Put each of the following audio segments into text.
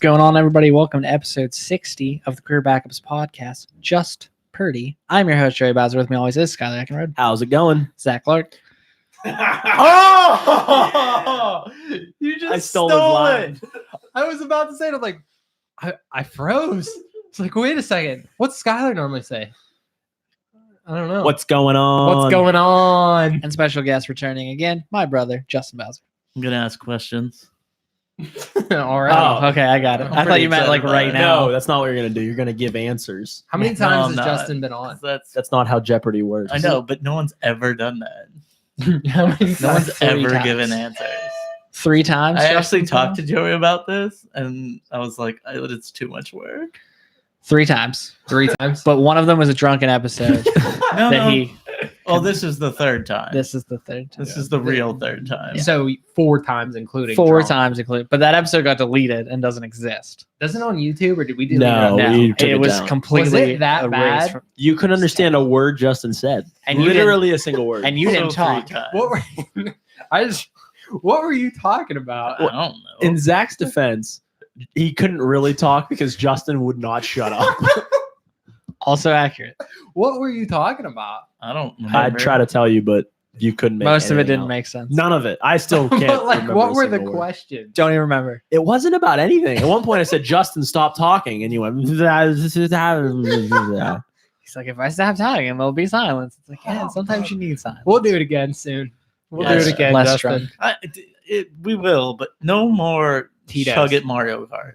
going on, everybody? Welcome to episode 60 of the Career Backups podcast, Just-Pardy. I'm your host, Joey Bowser. With me always is Skylar Eckenrode. How's it going? Zach Clark. Oh! You just I stole it. his line. I was about to say it. I'm like, I froze. It's like, wait a second. What's Skylar normally say? I don't know. What's going on? What's going on? And special guest returning again, my brother, Justin Bowser. I'm gonna ask questions. All right. Oh, okay, I got it. I'm I thought pretty you meant like excited right about now. No, that's not what you're gonna do. You're gonna give answers. How many No, times I'm has not. Justin been on? That's not how Jeopardy works. I know, but no one's ever done that. How many No one's times? ever times. given answers. 3 times. I actually Justin? talked to Joey about this, and I was like, "It's too much work." 3 times. 3 times. But one of them was a drunken episode that he. Oh, this is the third time. This is the third time. This is the real third time. So 4 times, including 4 drunk. times included. But that episode got deleted and doesn't exist. Does it on YouTube or did we do No. it? we took it it was down. completely Was it that erased bad? from- You couldn't understand a word Justin said. And you didn't- Literally a single word. and you didn't So 3 talk. times. What were what were you talking about? I don't know. In Zach's defense, he couldn't really talk because Justin would not shut up. Also accurate. What were you talking about? I don't remember. I'd try to tell you, but you couldn't make Most of it anything didn't out. make sense. None of it. I still can't. But, like, remember what a were the single word. questions? Don't even remember. It wasn't about anything. At one point, I said, "Justin, stop talking," and you went. He's like, if I stop talking, there'll be silence. It's like, yeah, sometimes you need silence. We'll do it again soon. We'll Yes. do it again, Less Justin. drunk. We will, but no more Tito's. Chug It Mario Kart.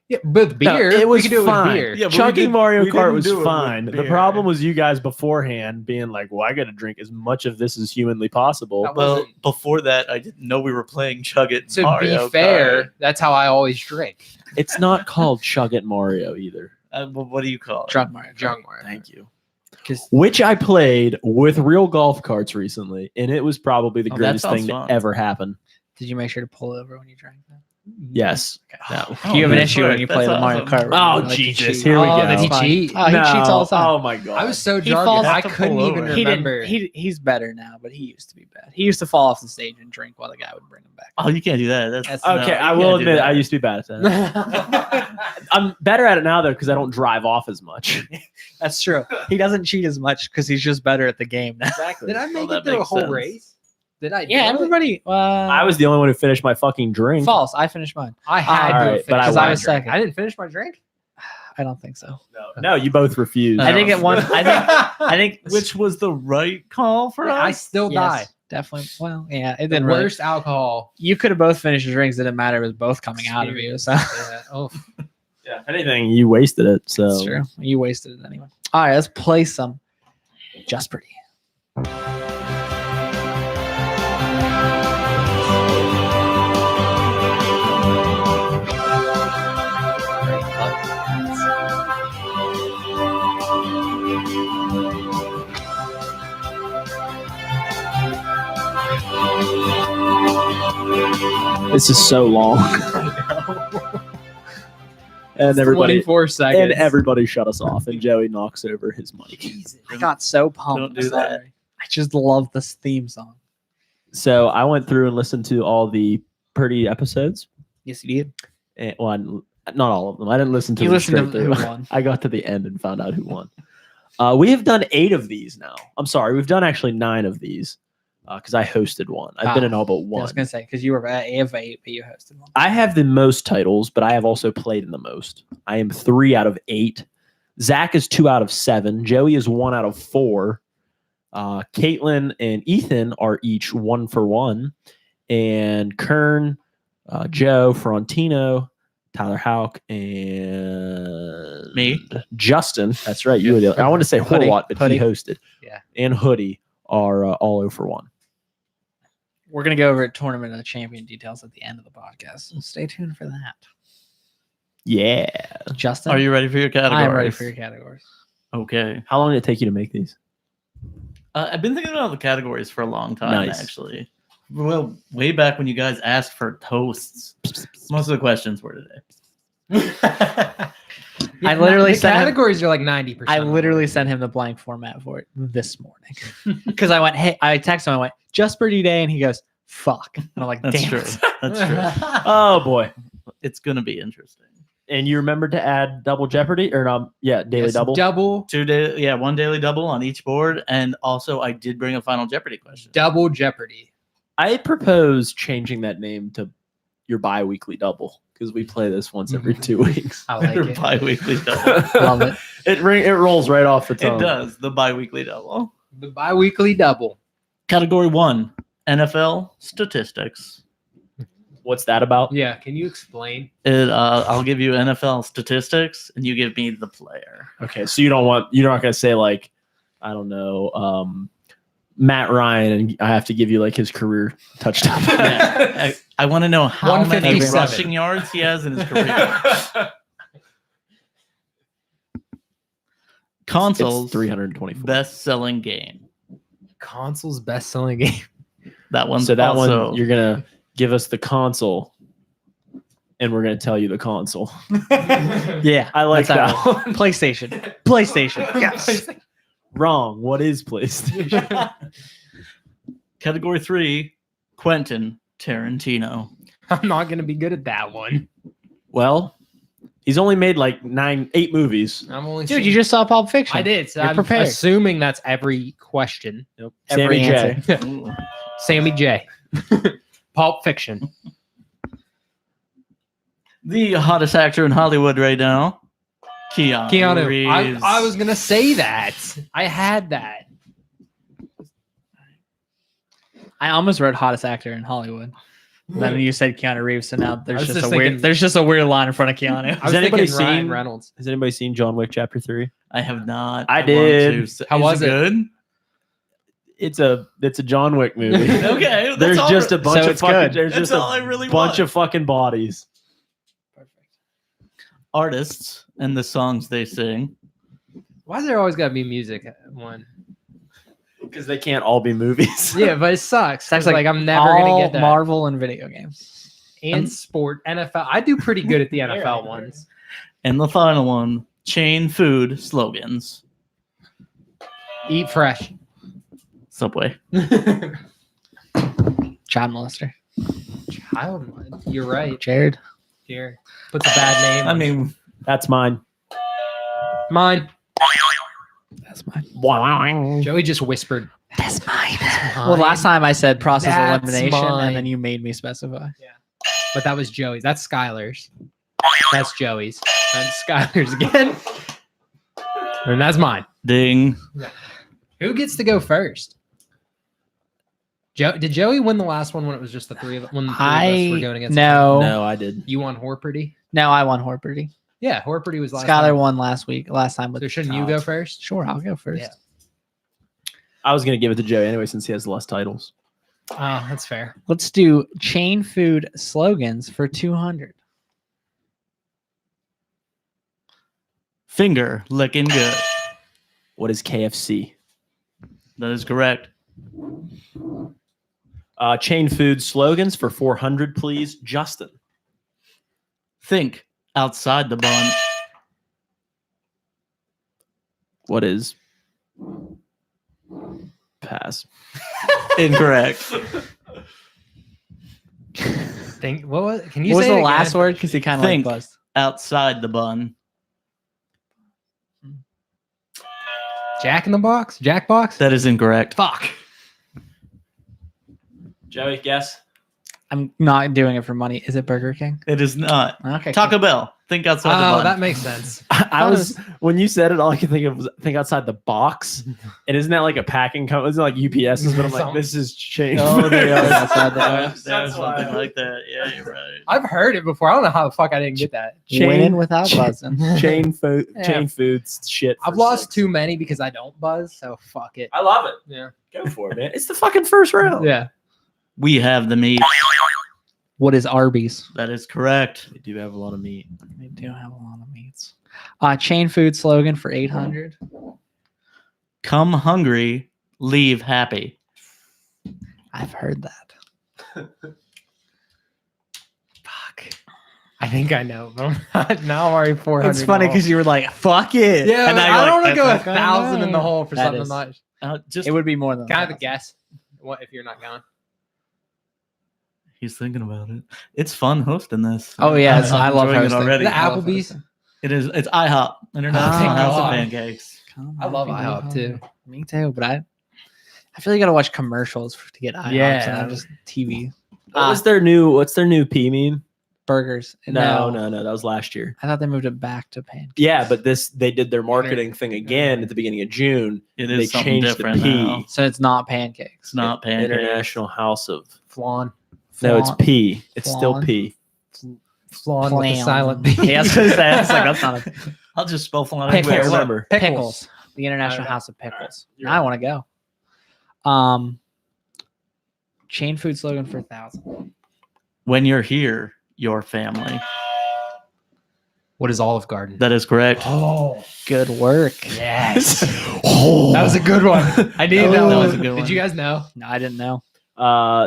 Yeah, with No, beer. it was we could do it fine. with beer. Yeah, but Chugging Mario we Kart didn't was do it with fine. The beer. problem was you guys beforehand being like, "Well, I got to drink as much of this as humanly possible." That Well, wasn't- before that, I didn't know we were playing Chug It To Mario be fair, Kart. that's how I always drink. It's not called Chug It Mario either. Well, what do you call it? Drunk Mario. Drunk Mario. Thank you. 'Cause- Which I played with real golf carts recently, and it was probably the Oh, that greatest sounds thing fun. to ever happen. Did you make sure to pull over when you drank that? Yes. No. Oh, you have an that's issue when right. you play That's the Mario awesome. Kart. Oh, Like, you Jesus. cheat. Here we Oh, go. did he Fine. cheat? Oh, he cheats all the time. Oh my god. I was so He drunk falls- I have to couldn't pull even over. remember. He's better now, but he used to be bad. He used to fall off the stage and drink while the guy would bring him back. Oh, you can't do that. That's That's- Okay, no, I you will can't do admit that. I used to be bad at that. I'm better at it now though because I don't drive off as much. That's true. He doesn't cheat as much because he's just better at the game now. Exactly. Did I make Well, it that through a makes whole sense. race? Did I? Yeah, do it? everybody. I was the only one who finished my fucking drink. false. I finished mine. I had All to right, have but I finished won. my was drink. second. I didn't finish my drink. I don't think so. No, you both refused. I think at one. I think Which was the right call for I us? still yes, died. definitely. Well, yeah, it The didn't really. worst alcohol. You could have both finished your drinks. It didn't matter. It was both coming out of you. So Yeah. Oh, Yeah, if anything, you wasted it. So that's true. You wasted it anyway. All right, let's play some Just-Pardy. this is so long. And everybody 24 seconds. and everybody shut us off, and Joey knocks over his mic. I got so pumped. Don't do that. Sorry. I just love this theme song. So I went through and listened to all the Purdy episodes. Yes, you did. And, well, not all of them. I didn't listen to You them listened to straight who through. won. I got to the end and found out who won. We have done 8 of these now. I'm sorry, we've done actually 9 of these because I hosted one. I've been in all but I was one. gonna say because you were at AF8, but you hosted one. I have the most titles, but I have also played in the most. I am 3 out of 8. Zach is 2 out of 7. Joey is 1 out of 4. Caitlin and Ethan are each 1 for 1. And Kern, Joe, Frontino, Tyler Hauk, and Me. Justin. That's right. You were the, I want to say Hoodie. Horwat, but Hoodie. he hosted. Yeah. And Hoodie are all 0 for 1. We're gonna go over tournament of the champion details at the end of the podcast. So stay tuned for that. Yeah. Justin, Are you ready for your categories? I'm ready for your categories. Okay. How long did it take you to make these? I've been thinking about the categories for a long time, Nice. actually. Well, way back when you guys asked for toasts. Most of the questions were today. Yeah, I literally the sent him- categories are like 90%. I literally sent him the blank format for it this morning because I went, hey, I texted him, I went, Just-Pardy day, and he goes, fuck. And I'm like, That's damn true. it. That's true. Oh, boy. It's going to be interesting. And you remembered to add double Jeopardy or daily Yes, double. Double 1 daily double on each board, and also I did bring a Final Jeopardy question. Double Jeopardy. I propose changing that name to your bi-weekly double because we play this once every 2 weeks. I like it. Bi-weekly double. Love it. It rolls right off the tongue. It does. The bi-weekly double. The bi-weekly double. Category 1, NFL statistics. What's that about? Yeah, can you explain? I'll give you NFL statistics, and you give me the player. Okay, so you're not gonna say like, I don't know, Matt Ryan, and I have to give you like his career touchdown. Yeah, I want to know how many 157. rushing yards he has in his career. Consoles It's 324. best-selling game. Console's best-selling game. That one. So that also, one you're gonna give us the console, and we're gonna tell you the console. Yeah, I like that's that how- one. PlayStation. PlayStation. Yes. Wrong. What is PlayStation? Category 3, Quentin Tarantino. I'm not gonna be good at that one. Well, he's only made like 8 movies. I'm only Dude, you just saw Pulp Fiction. I did. So You're I'm prepared. assuming that's every question. Every Sammy J. answer. Ooh. Sammy J. Pulp Fiction. The hottest actor in Hollywood right now, Keanu Reeves. I was gonna say that. I had that. I almost wrote hottest actor in Hollywood. Then you said Keanu Reeves, so now I there's was just just a weird. thinking- There's just a weird line in front of Keanu. I was anybody thinking Ryan seen- Reynolds. Has anybody seen John Wick Chapter 3? I have not. I want did. to. How was it? Good? It's a John Wick movie. Okay. that's There's all- just a bunch So of it's fucking. good. There's That's just all a I really bunch want. of fucking bodies. artists and the songs they sing. Why is there always got to be music at one? Because they can't all be movies. Yeah, but it sucks. Sounds It's like I'm never all gonna get that. Marvel and video games. And sport, NFL. I do pretty good at the NFL ones. And the final one, chain food slogans. Eat fresh. Subway. Child molester. Child, you're right. Jared. Here, puts a bad name. I on mean, That's mine. mine. That's mine. Wow. Joey just whispered. That's mine. Well, last time I said process That's elimination, mine. and then you made me specify. But that was Joey's. That's Skylar's. That's Joey's. That's Skylar's again. And that's mine. ding. Who gets to go first? Did Joey win the last one when it was just the three of when the three of us were going against? No. No, I did. You won Horperty? No, I won Horperty. Yeah, Horperty was last Skylar time. won last time. But So shouldn't you go first? Sure, I'll go first. Yeah. I was gonna give it to Joey anyway since he has less titles. Oh, that's fair. Let's do chain food slogans for 200. Finger licking good. What is KFC? That is correct. Chain food slogans for 400, please. Justin. Think outside the bun. What is pass? Incorrect. Think what was? Can you What was say the it last again? word? Because he kind of like Think. buzzed. Outside the bun. Jack in the Box? Jack Box? That is incorrect. Fuck. Joey, guess. I'm not doing it for money. Is it Burger King? It is not. Okay. Taco Bell. Think outside the Oh, bun. that makes sense. I was when you said it, all I could think of was think outside the box. And isn't that like a packing company? Isn't it like UPS's? But I'm like, Something. this is chain. Oh, they are outside the There's That's why. something like that. Yeah, you're right. I've heard it before. I don't know how the fuck I didn't get that. Winning without buzzing. chain food, Yeah. chain foods shit. I've for lost 6. too many because I don't buzz, so fuck it. I love it. Yeah. Go for it, man. It's the fucking first round. Yeah. We have the meat. What is Arby's? That is correct. They do have a lot of meat. They do have a lot of meats. Chain food slogan for 800. Come hungry, leave happy. I've heard that. Fuck. I think I know, but I'm not, now I'm already 400. It's funny because you were like, fuck it. yeah, And but now you're I don't like, want to go "That's not 1,000 in the gonna-" hole for That something is- much. Just It would be more than Can I have a that. guess? What if you're not going? He's thinking about it. It's fun hosting this. Oh, yeah, I'm I love enjoying it hosting. already. The I love Applebee's. hosting. It's IHOP, International thank House God. of Pancakes. Come I love on, IHOP people. too. Me too, but I feel like you gotta watch commercials to get IHOPs Yeah. and not just TV. What's their new P meme? Burgers. No. That was last year. I thought they moved it back to pancakes. Yeah, but they did their marketing thing again at the beginning of June. It They is something changed different the P. now. So it's not pancakes. It's not Pancakes. International House of. Flan. No, it's Flan. P. It's still Flan. P. Flan with a Flam. silent B. Yeah, I was gonna say that's not a I'll just spell flan. Pickles. everywhere. Remember. pickles. The International Okay. House of Pickles. You're Now I want to go. Chain food slogan for 1,000. When you're here, your family. What is Olive Garden? That is correct. Oh, Good work. yes. That was a good one. I needed that Oh, one. that was a good one. Did you guys know? No, I didn't know.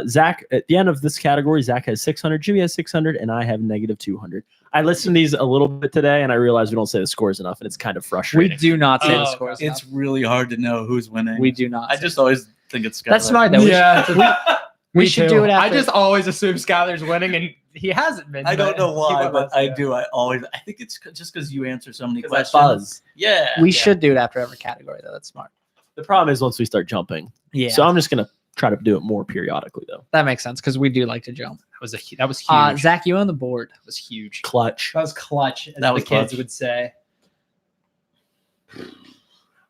Zach, at the end of this category, Zach has 600, Jimmy has 600, and I have negative 200. I listened to these a little bit today, and I realized we don't say the scores enough, and it's kind of We frustrating. do not say the Oh, scores. it's enough. really hard to know who's winning. We do not. I say just always think it's Skylar. That's smart though. We should do it I after. just always assume Skylar's winning, and he hasn't been. I don't but know he why, won but last I year. do. I think it's just because you answer so many 'Cause that questions. buzz. Yeah. We should do it after every category though. That's smart. The problem is once we start jumping. Yeah. So I'm just going to try to do it more periodically, though. that makes sense because we do like to jump. That was huge. Zach, you on the board. That was huge. Clutch. That was clutch, as That was the kids clutch. would say.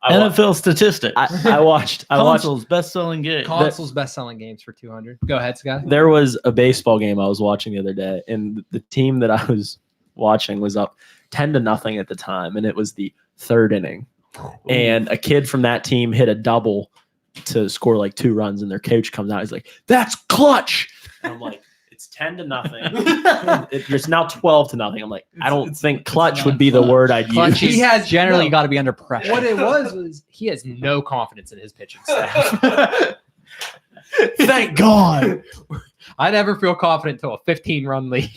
NFL statistics. I watched. Consoles best-selling game. Consoles best-selling games for 200. Go ahead, Scott. There was a baseball game I was watching the other day, and the team that I was watching was up 10-0 at the time, and it was the third inning. And a kid from that team hit a double to score like 2 runs, and their coach comes out. He's like, "That's clutch!" And I'm like, "It's 10-0. It's now 12-0." I'm like, I don't think clutch not would be the clutch. word I'd Clutch use. He has- generally no. got to be under pressure. What it was he has no confidence in his pitching staff. Thank God. I never feel confident until a 15-run lead.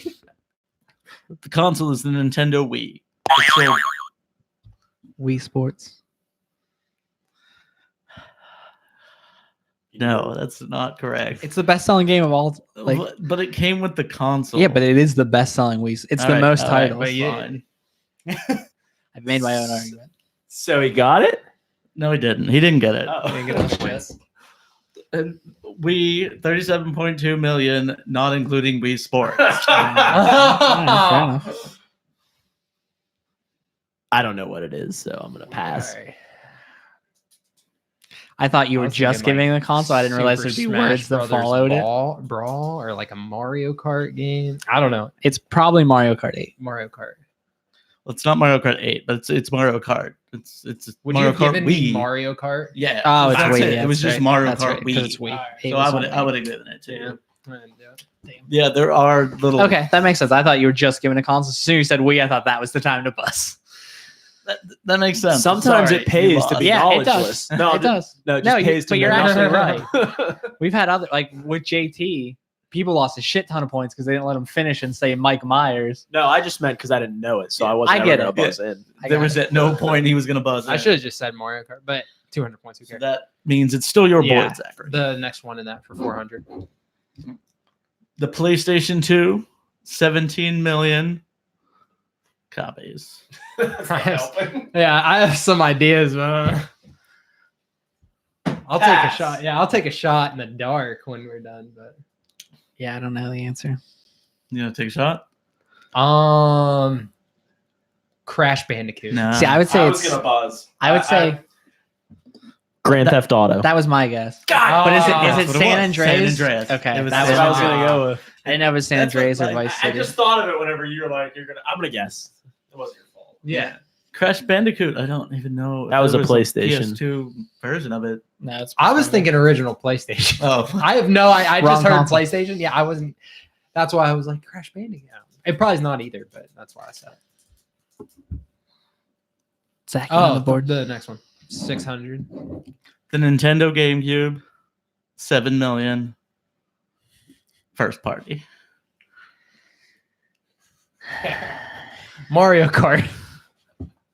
The console is the Nintendo Wii. It's sold- Wii Sports. No, that's not correct. It's the best-selling game of all. Like, but it came with the console. yeah, but it is the best-selling Wii. It's the most titles. But Fine. I've made my own argument. So he got it? No, he didn't. He didn't get it. Didn't get those points. And Wii 37.2 million, not including Wii Sports. Yeah, fair enough. I don't know what it is, so I'm going to pass. Alright. I thought you I were was just thinking, giving the console. I didn't realize Super there'd be Smash words that Brothers followed it. Brawl or like a Mario Kart game. I don't know. It's probably Mario Kart 8. Mario Kart. Well, it's not Mario Kart 8, but it's Mario Kart. It's Would Mario you have Kart given Wii. me Mario Kart? Yeah. Oh, it's that's Wii. it. Yeah, It was that's just right. Mario That's Kart right, 'cause Wii. it's Wii. It So was I on would Wii. have given it to you. Damn. Yeah, there are little. Okay, that makes sense. I thought you were just giving a console. As soon as you said Wii, I thought that was the time to bust. That makes sense. Sometimes Sorry, it pays you to be Yeah, it knowledgeless. does. No, It does. No, it No, just pays to but be you're actually knowledgeable. right. We've had other, like with JT, people lost a shit ton of points because they didn't let him finish and say Mike Myers. No, I just meant because I didn't know it, so I wasn't I get ever it. gonna buzz in. There was at no point he was going to buzz. I in. should have just said Mario Kart, but 200 points. Who So cares? that means it's still your Yeah. board, Zachary. The next one in that for 400. The PlayStation 2, 17 million copies. Yeah, I have some ideas, man. I'll take a Pass. shot. Yeah, I'll take a shot in the dark when we're done. But Yeah, I don't know the answer. You want to take a shot? Crash Bandicoot. No. See, I would say it's. buzz. I would say Grand Theft Auto. that was my guess. God, But is Ah, it that's what it San was. Andreas? San Andreas. Okay, It was that That's was what I was mine. gonna go with. I didn't know it was San That's what, Andreas or like, Vice I City. just thought of it whenever you're like, I'm gonna guess. It wasn't your fault. Yeah. Crash Bandicoot. I don't even know. if That was there a PlayStation. PS2 version of it. No, it's I was thinking original PlayStation. Oh, I have no. I Wrong just heard console. PlayStation. Yeah, I wasn't. That's why I was like Crash Bandicoot. It probably is not either, but that's why I said it. Zach you on Oh, the board. the next one. 600. the Nintendo GameCube, 7 million. First party. Mario Kart.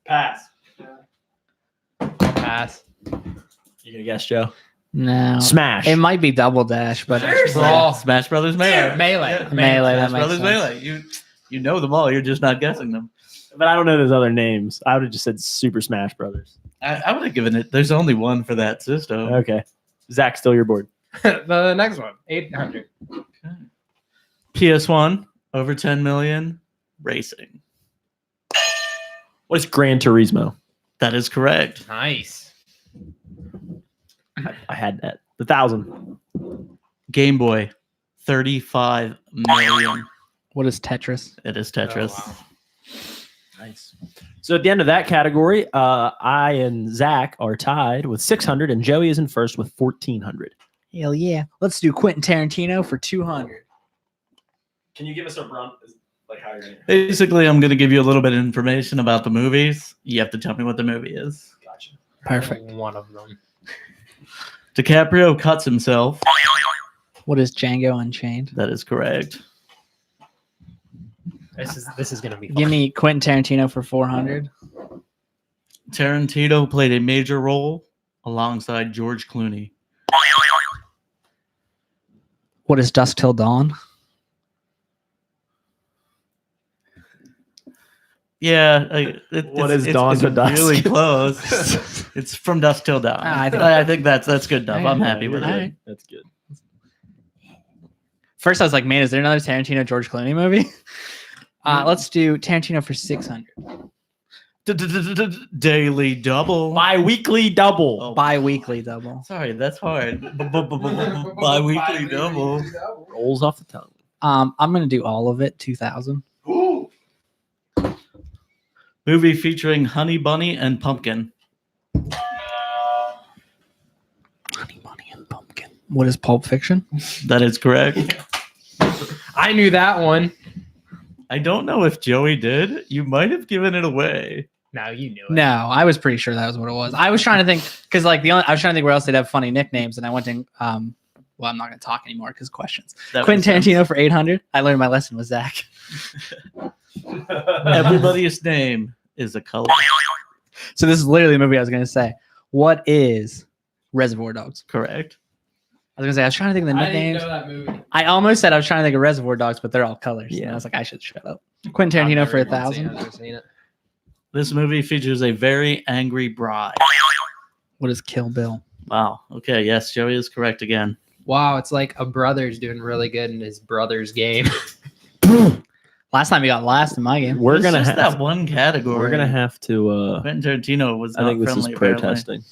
Pass. I'll pass. You gonna guess, Joe? No. Smash. It might be Double Dash, but Brawl. Smash Brothers Melee. Melee. Yeah. Melee, that Smash makes Brothers sense. Melee. You know them all. You're just not guessing them. But I don't know those other names. I would have just said Super Smash Brothers. I would have given it. There's only one for that system. Okay. Zach, still your board. The next one, 800. PS1 over 10 million. Racing. What is Gran Turismo? That is correct. Nice. I had that. 1,000. Game Boy, 35 million. what is Tetris? It is Tetris. Oh, wow. Nice. So at the end of that category, I and Zach are tied with 600, and Joey is in first with 1,400. Hell yeah. Let's do Quentin Tarantino for 200. Can you give us a run? Like how you're going to... Basically, I'm going to give you a little bit of information about the movies. You have to tell me what the movie is. Gotcha. Perfect. One of them. DiCaprio cuts himself. What is Django Unchained? That is correct. This is gonna be fun. Give me Quentin Tarantino for 400. Tarantino played a major role alongside George Clooney. What is Dusk Till Dawn? Yeah, What is Dawn to Dusk? Really close. It's from Dusk Till Dawn. I I think that's good enough. I'm happy with All it. right. That's good. First, I was like, man, is there another Tarantino George Clooney movie? Let's do Tarantino for 600. Daily double. Bi-weekly double. Oh, Bi-weekly double. sorry, that's hard. Bi-weekly double. Rolls off the tongue. I'm gonna do all of it. 2,000. Movie featuring Honey Bunny and Pumpkin. Honey Bunny and Pumpkin. What is Pulp Fiction? That is correct. I knew that one. I don't know if Joey did. You might have given it away. No, you knew it. No, I was pretty sure that was what it was. I was trying to think because I was trying to think where else they'd have funny nicknames, and I went to well, I'm not gonna talk anymore because questions. That Quentin makes sense. Tarantino for 800. I learned my lesson with Zach. Everybody's name is a color. So this is literally the movie I was gonna say. What is Reservoir Dogs? Correct. I was gonna say I was trying to think of the I didn't nicknames. know that movie. I almost said I was trying to think of Reservoir Dogs, but they're all colors. Yeah, Yeah. I was like, I should shut up. Quentin Tarantino I've for never 1,000. I've never seen it. This movie features a very angry bride. What is Kill Bill? Wow. Okay. Yes, Joey is correct again. Wow, it's like a brother's doing really good in his brother's game. Last time he got last in my game. We're It's gonna just have that one category. we're gonna have to. Quentin Tarantino was I not think this is friendly. apparently. protesting.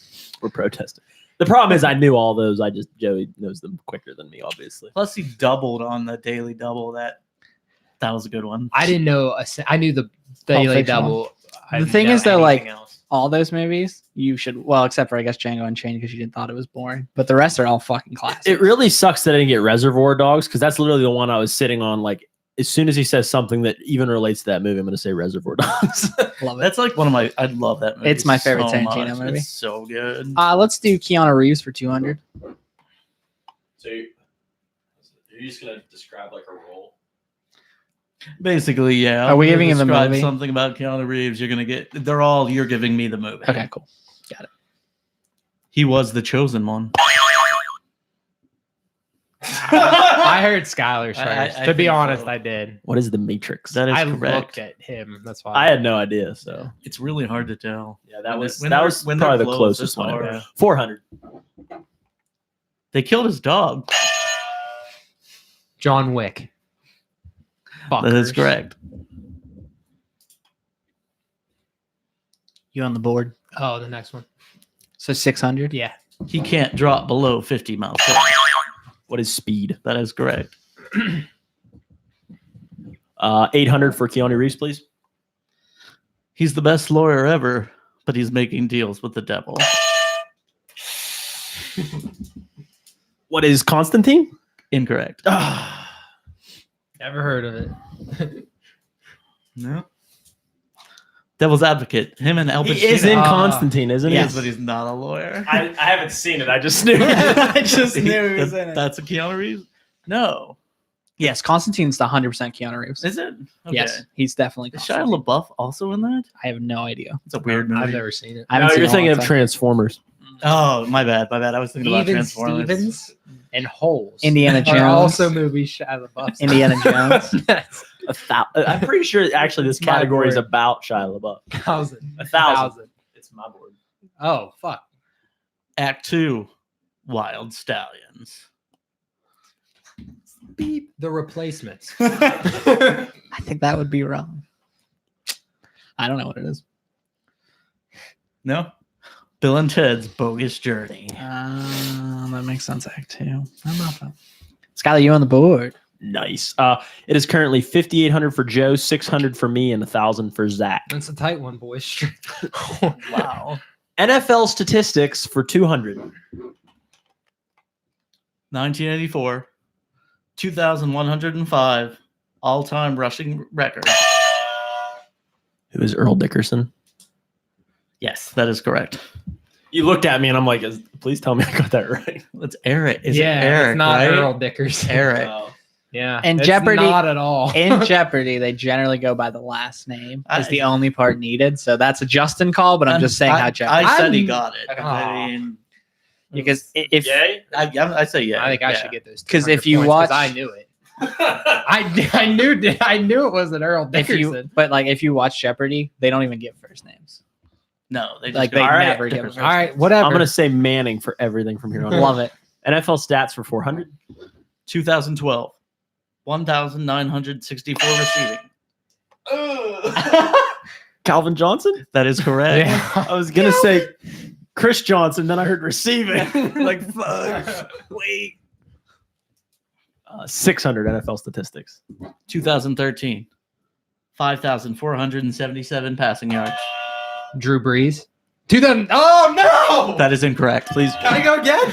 We're protesting. The problem is I knew all those. Joey knows them quicker than me, obviously. Plus, he doubled on the daily double. That was a good one. I didn't know. I knew the Daily Fiction. Double. I The didn't thing know is, though, like, anything else. all those movies, you should, well, except for I guess Django Unchained because you didn't thought it was boring, but the rest are all fucking classics. It really sucks that I didn't get Reservoir Dogs because that's literally the one I was sitting on. Like as soon as he says something that even relates to that movie, I'm gonna say Reservoir Dogs. Love it. That's like one of my. I love that movie. It's my favorite so Tarantino much. movie. It's so good. Let's do Keanu Reeves for 200. So you're just gonna describe like a role. Basically, yeah. Are we I'm gonna giving him the describe movie? something about Keanu Reeves? You're gonna get. You're giving me the movie. Okay, cool. He was the chosen one. I heard Skylar's I- first. I To be think honest, so. I did. What is the Matrix? That is I correct. looked at him. That's why. I had no idea. So It's really hard to tell. yeah, that When was they- when that they're- was when they're probably the close, closest it's one. hard. Ever. 400. They killed his dog. John Wick. That is Fuckers. correct. You on the board? Oh, the next one. So 600. Yeah. He can't drop below 50 miles per hour. What is speed? That is correct. 800 for Keanu Reeves, please. He's the best lawyer ever, but he's making deals with the devil. What is Constantine? Incorrect. Never heard of it. No. Devil's Advocate. Him and Al Pacino. He is in Ah. Constantine, isn't He he? is, but he's not a lawyer. I haven't seen it. I just knew. I just knew he was in it. That's a Keanu Reeves? No. Yes, Constantine's the 100% Keanu Reeves. Is it? Okay. Yes, he's definitely. Is Shia Constantine. LaBeouf also in that? I have no idea. It's a weird movie. I've never seen it. I haven't No, seen you're it in a thinking long of time. Transformers. Oh, my bad. I was thinking about Even Transformers. Stevens and Holes. Indiana are Jones. also movies Shia LaBeouf. Indiana Jones. That's I'm pretty sure actually this It's my category is board. about Shia LaBeouf. 1,000. 1,000. It's my board. Oh fuck. Act 2, Wild Stallions. Beep. The Replacements. I think that would be wrong. I don't know what it is. No? Bill and Ted's Bogus Journey. That makes sense. Act 2. How about that? Skylar, you on the board? Nice. It is currently 5,800 for Joe, 600 for me, and 1,000 for Zach. That's a tight one, boys. Wow. NFL statistics for 200. 1984, 2,105 all-time rushing record. Who is Earl Dickerson? Yes, that is correct. You looked at me and I'm like, please tell me I got that right. It's Eric. Is yeah, it Eric, it's not right? Earl Dickerson. Eric. Yeah. And it's Jeopardy- Not at all. In Jeopardy, they generally go by the last name. Is I- the only part needed. So that's a Justin call, but I'm just saying how Jeopardy. I said he I'm- got it. Okay. I mean, Because if I say yeah. I think I yeah. should get those. 'Cause 200 if you points, watch- I knew it. I knew it wasn't Earl if Dickerson. you but like if you watch Jeopardy, they don't even give first names. No, they just Like go, they All right. never give a first all right, name. whatever. I'm going to say Manning for everything from here on. Love it. NFL stats for 400. 2012, 1,964 receiving. Calvin Johnson? That is correct. Yeah. I was going to say Chris Johnson, then I heard receiving. Like, fuck. Wait. 600 NFL statistics. 2013, 5,477 passing yards. Drew Brees. 2000. Oh no! That is incorrect. Please. Can I go again?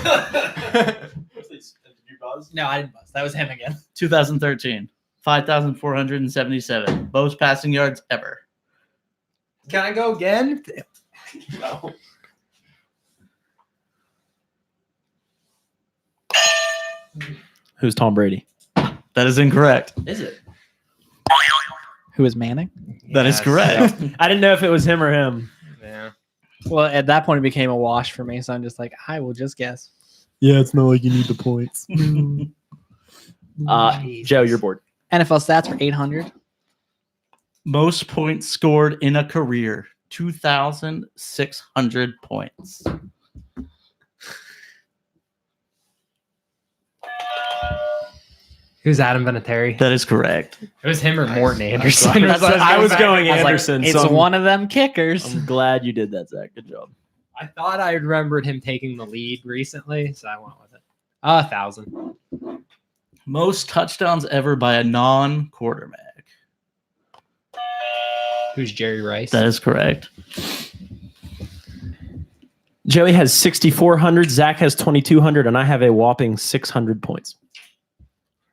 No, I didn't buzz. That was him again. 2013, 5,477 most passing yards ever. Can I go again? No. Who's Tom Brady? That is incorrect. Is it? Who is Manning? That is correct. I didn't know if it was him or him. Yeah. Well, at that point, it became a wash for me. So I'm just like, I will just guess. Yeah, it's not like you need the points. Joe, you're bored. NFL stats for 800. Most points scored in a career, 2,600 points. Who's Adam Vinatieri? That is correct. It was him or Morton Anderson. I was going I was like, Anderson. it's so I'm- one of them kickers. I'm glad you did that, Zach. Good job. I thought I remembered him taking the lead recently, so I went with it. 1,000. Most touchdowns ever by a non-quarterback. Who's Jerry Rice? That is correct. Joey has 6,400. Zach has 2,200, and I have a whopping 600 points.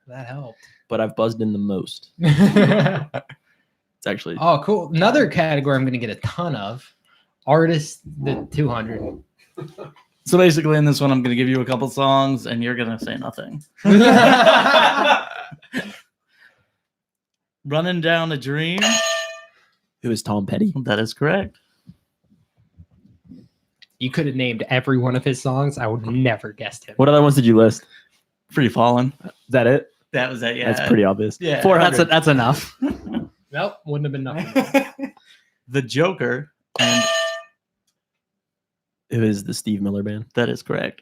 That helped. But I've buzzed in the most. Oh, It's actually cool. Another category I'm going to get a ton of. Artists, the 200. So basically, in this one, I'm going to give you a couple songs, and you're going to say nothing. Running Down a Dream. who is Tom Petty. That is correct. You could have named every one of his songs. I would never guessed him. What other ones did you list? Free Falling. Is that it? That was it. Yeah. That's pretty obvious. Yeah. 400. That's enough. Nope, wouldn't have been nothing. The Joker. And Who is the Steve Miller Band? that is correct.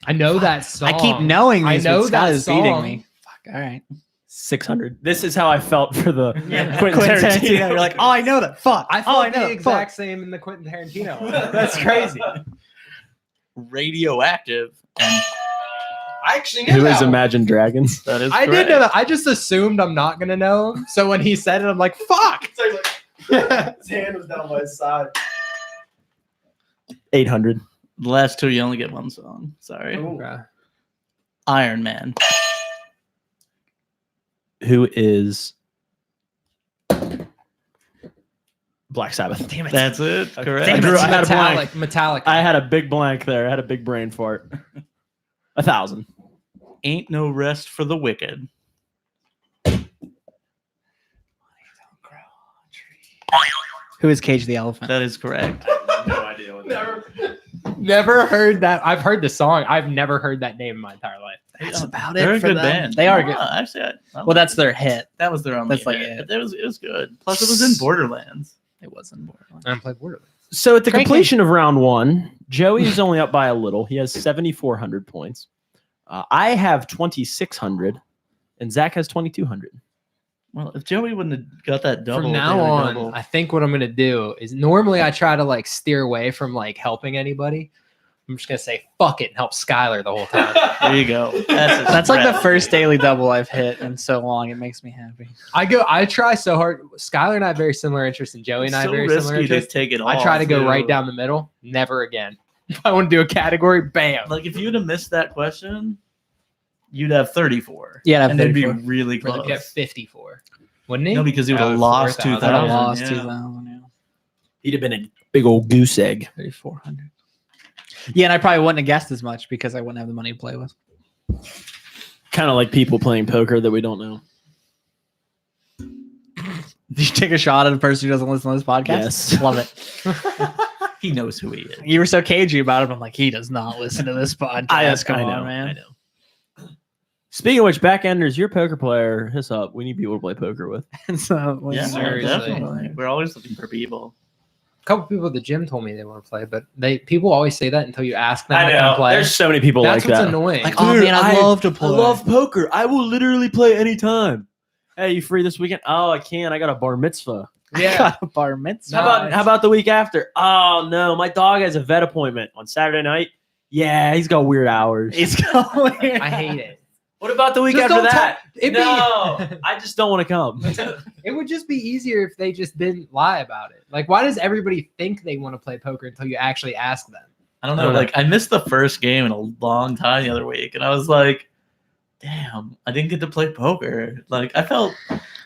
I know that song. I keep knowing I these, know but Scott that is beating song. me. Fuck. All right. 600. This is how I felt for the Yeah. Quentin Tarantino. You're like, oh, I know that. Fuck. I oh, felt I know the that. exact same in the Quentin Tarantino. one. That's crazy. Radioactive. And I actually knew Who that is one. Imagine Dragons? that is I correct. did know that. I just assumed I'm not gonna know. So when he said it, I'm like, "Fuck!" His hand was down by his side. 800. The last two, you only get one song. Sorry. Okay. Iron Man. Who is Black Sabbath? Damn it. That's it. Correct. Damn it. I had a blank. Metallic. I had a big blank there. I had a big brain fart. 1,000. Ain't No Rest for the Wicked. Who is Cage the Elephant? That is correct. No idea what that is. Never heard that. I've heard the song. I've never heard that name in my entire life. That's about They're it a for good them. band. They are good. Actually, Well, that's their hit. that was their only. that's like hit. it. It was good. Plus, it was in Borderlands. It wasn't Borderlands. I don't play Borderlands. So at the Cranky. completion of round one, Joey is only up by a little. He has 7,400 points. I have 2,600, and Zach has 2,200. Well, if Joey wouldn't have got that double, From now they would on, double. I think what I'm gonna do is normally I try to like steer away from like helping anybody. I'm just gonna say fuck it and help Skylar the whole time. There you go. That's like the strat. first daily double I've hit in so long. It makes me happy. I try so hard. Skylar and I have very similar interests, and Joey and I have so very risky similar to interests. take it I try to off, go too. right down the middle. Never again. If I want to do a category, bam. Like if you'd have missed that question, you'd have 34. Yeah, I'd have and they'd be 34. really Really close. get 54. Wouldn't he? No, because he would have Oh, lost 4,000. 2,000. I'd have lost yeah. 2,000. Yeah. He'd have been a big old goose egg. 3,400. Yeah, and I probably wouldn't have guessed as much because I wouldn't have the money to play with. Kind of like people playing poker that we don't know. Did you take a shot at a person who doesn't listen to this podcast? Yes. Love it. He knows who he is. You were so cagey about it. I'm like, he does not listen to this podcast. Come on, man. I know. Speaking of which, backenders, you're a poker player. Hit us up. We need people to play poker with. So, like, Yeah, Seriously. definitely. We're always looking for people. A couple people at the gym told me they want to play, but people always say that until you ask them to come play. There's so many people That's like what's that. annoying. Like, oh man, I'd love to play. I love poker. I will literally play anytime. Hey, you free this weekend? Oh, I can't. I got a bar mitzvah. yeah. Got a bar mitzvah. No, How about the week after? Oh no, my dog has a vet appointment on Saturday night. Yeah, he's got weird hours. He's going. I hate it. What about the week Just after don't that? It'd No, be, I just don't want to come. it would just be easier if they just didn't lie about it. Like, why does everybody think they want to play poker until you actually ask them? I don't know. Like I missed the first game in a long time the other week, and I was like, "Damn, I didn't get to play poker." Like I felt,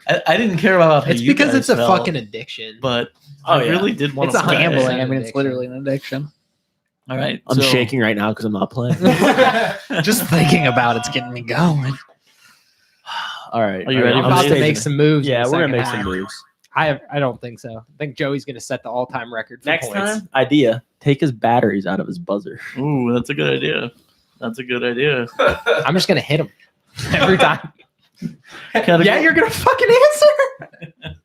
I didn't care about how It's you because guys it's a felt, fucking addiction. But Oh, I yeah. really did want It's to a play. Gambling. I Addiction. mean, it's literally an addiction. All right, I'm so- shaking right now because I'm not playing. Just thinking about it's getting me going. All right. Are you ready I'm for about this? to make some moves. in Yeah, the we're gonna second make half. some moves. I don't think so. I think Joey's gonna set the all-time record for Next points. time, idea: take his batteries out of his buzzer. Ooh, that's a good idea. That's a good idea. I'm just gonna hit him every time. Category- Yeah, you're gonna fucking answer.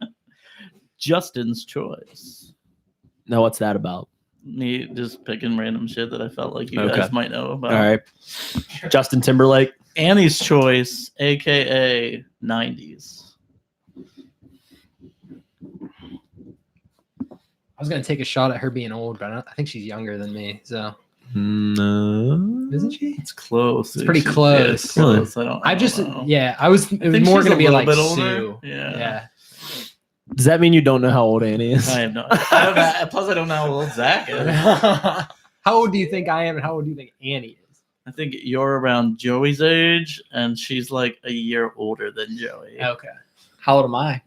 Justin's choice. No, what's that about? Me just picking random shit that I felt like you Okay. guys might know about. All right, Justin Timberlake. Annie's choice, aka 90s. I was gonna take a shot at her being old, but I think she's younger than me. So No. isn't she? It's close. It's pretty Yeah, close. it's close. I don't. I just know. yeah. I was. It was think more she's gonna a be little like bit older. Sue. Yeah. Yeah. Does that mean you don't know how old Annie is? I have no. I don't know, plus, I don't know how old Zach is. How old do you think I am, and how old do you think Annie is? I think you're around Joey's age, and she's like a year older than Joey. Okay. How old am I?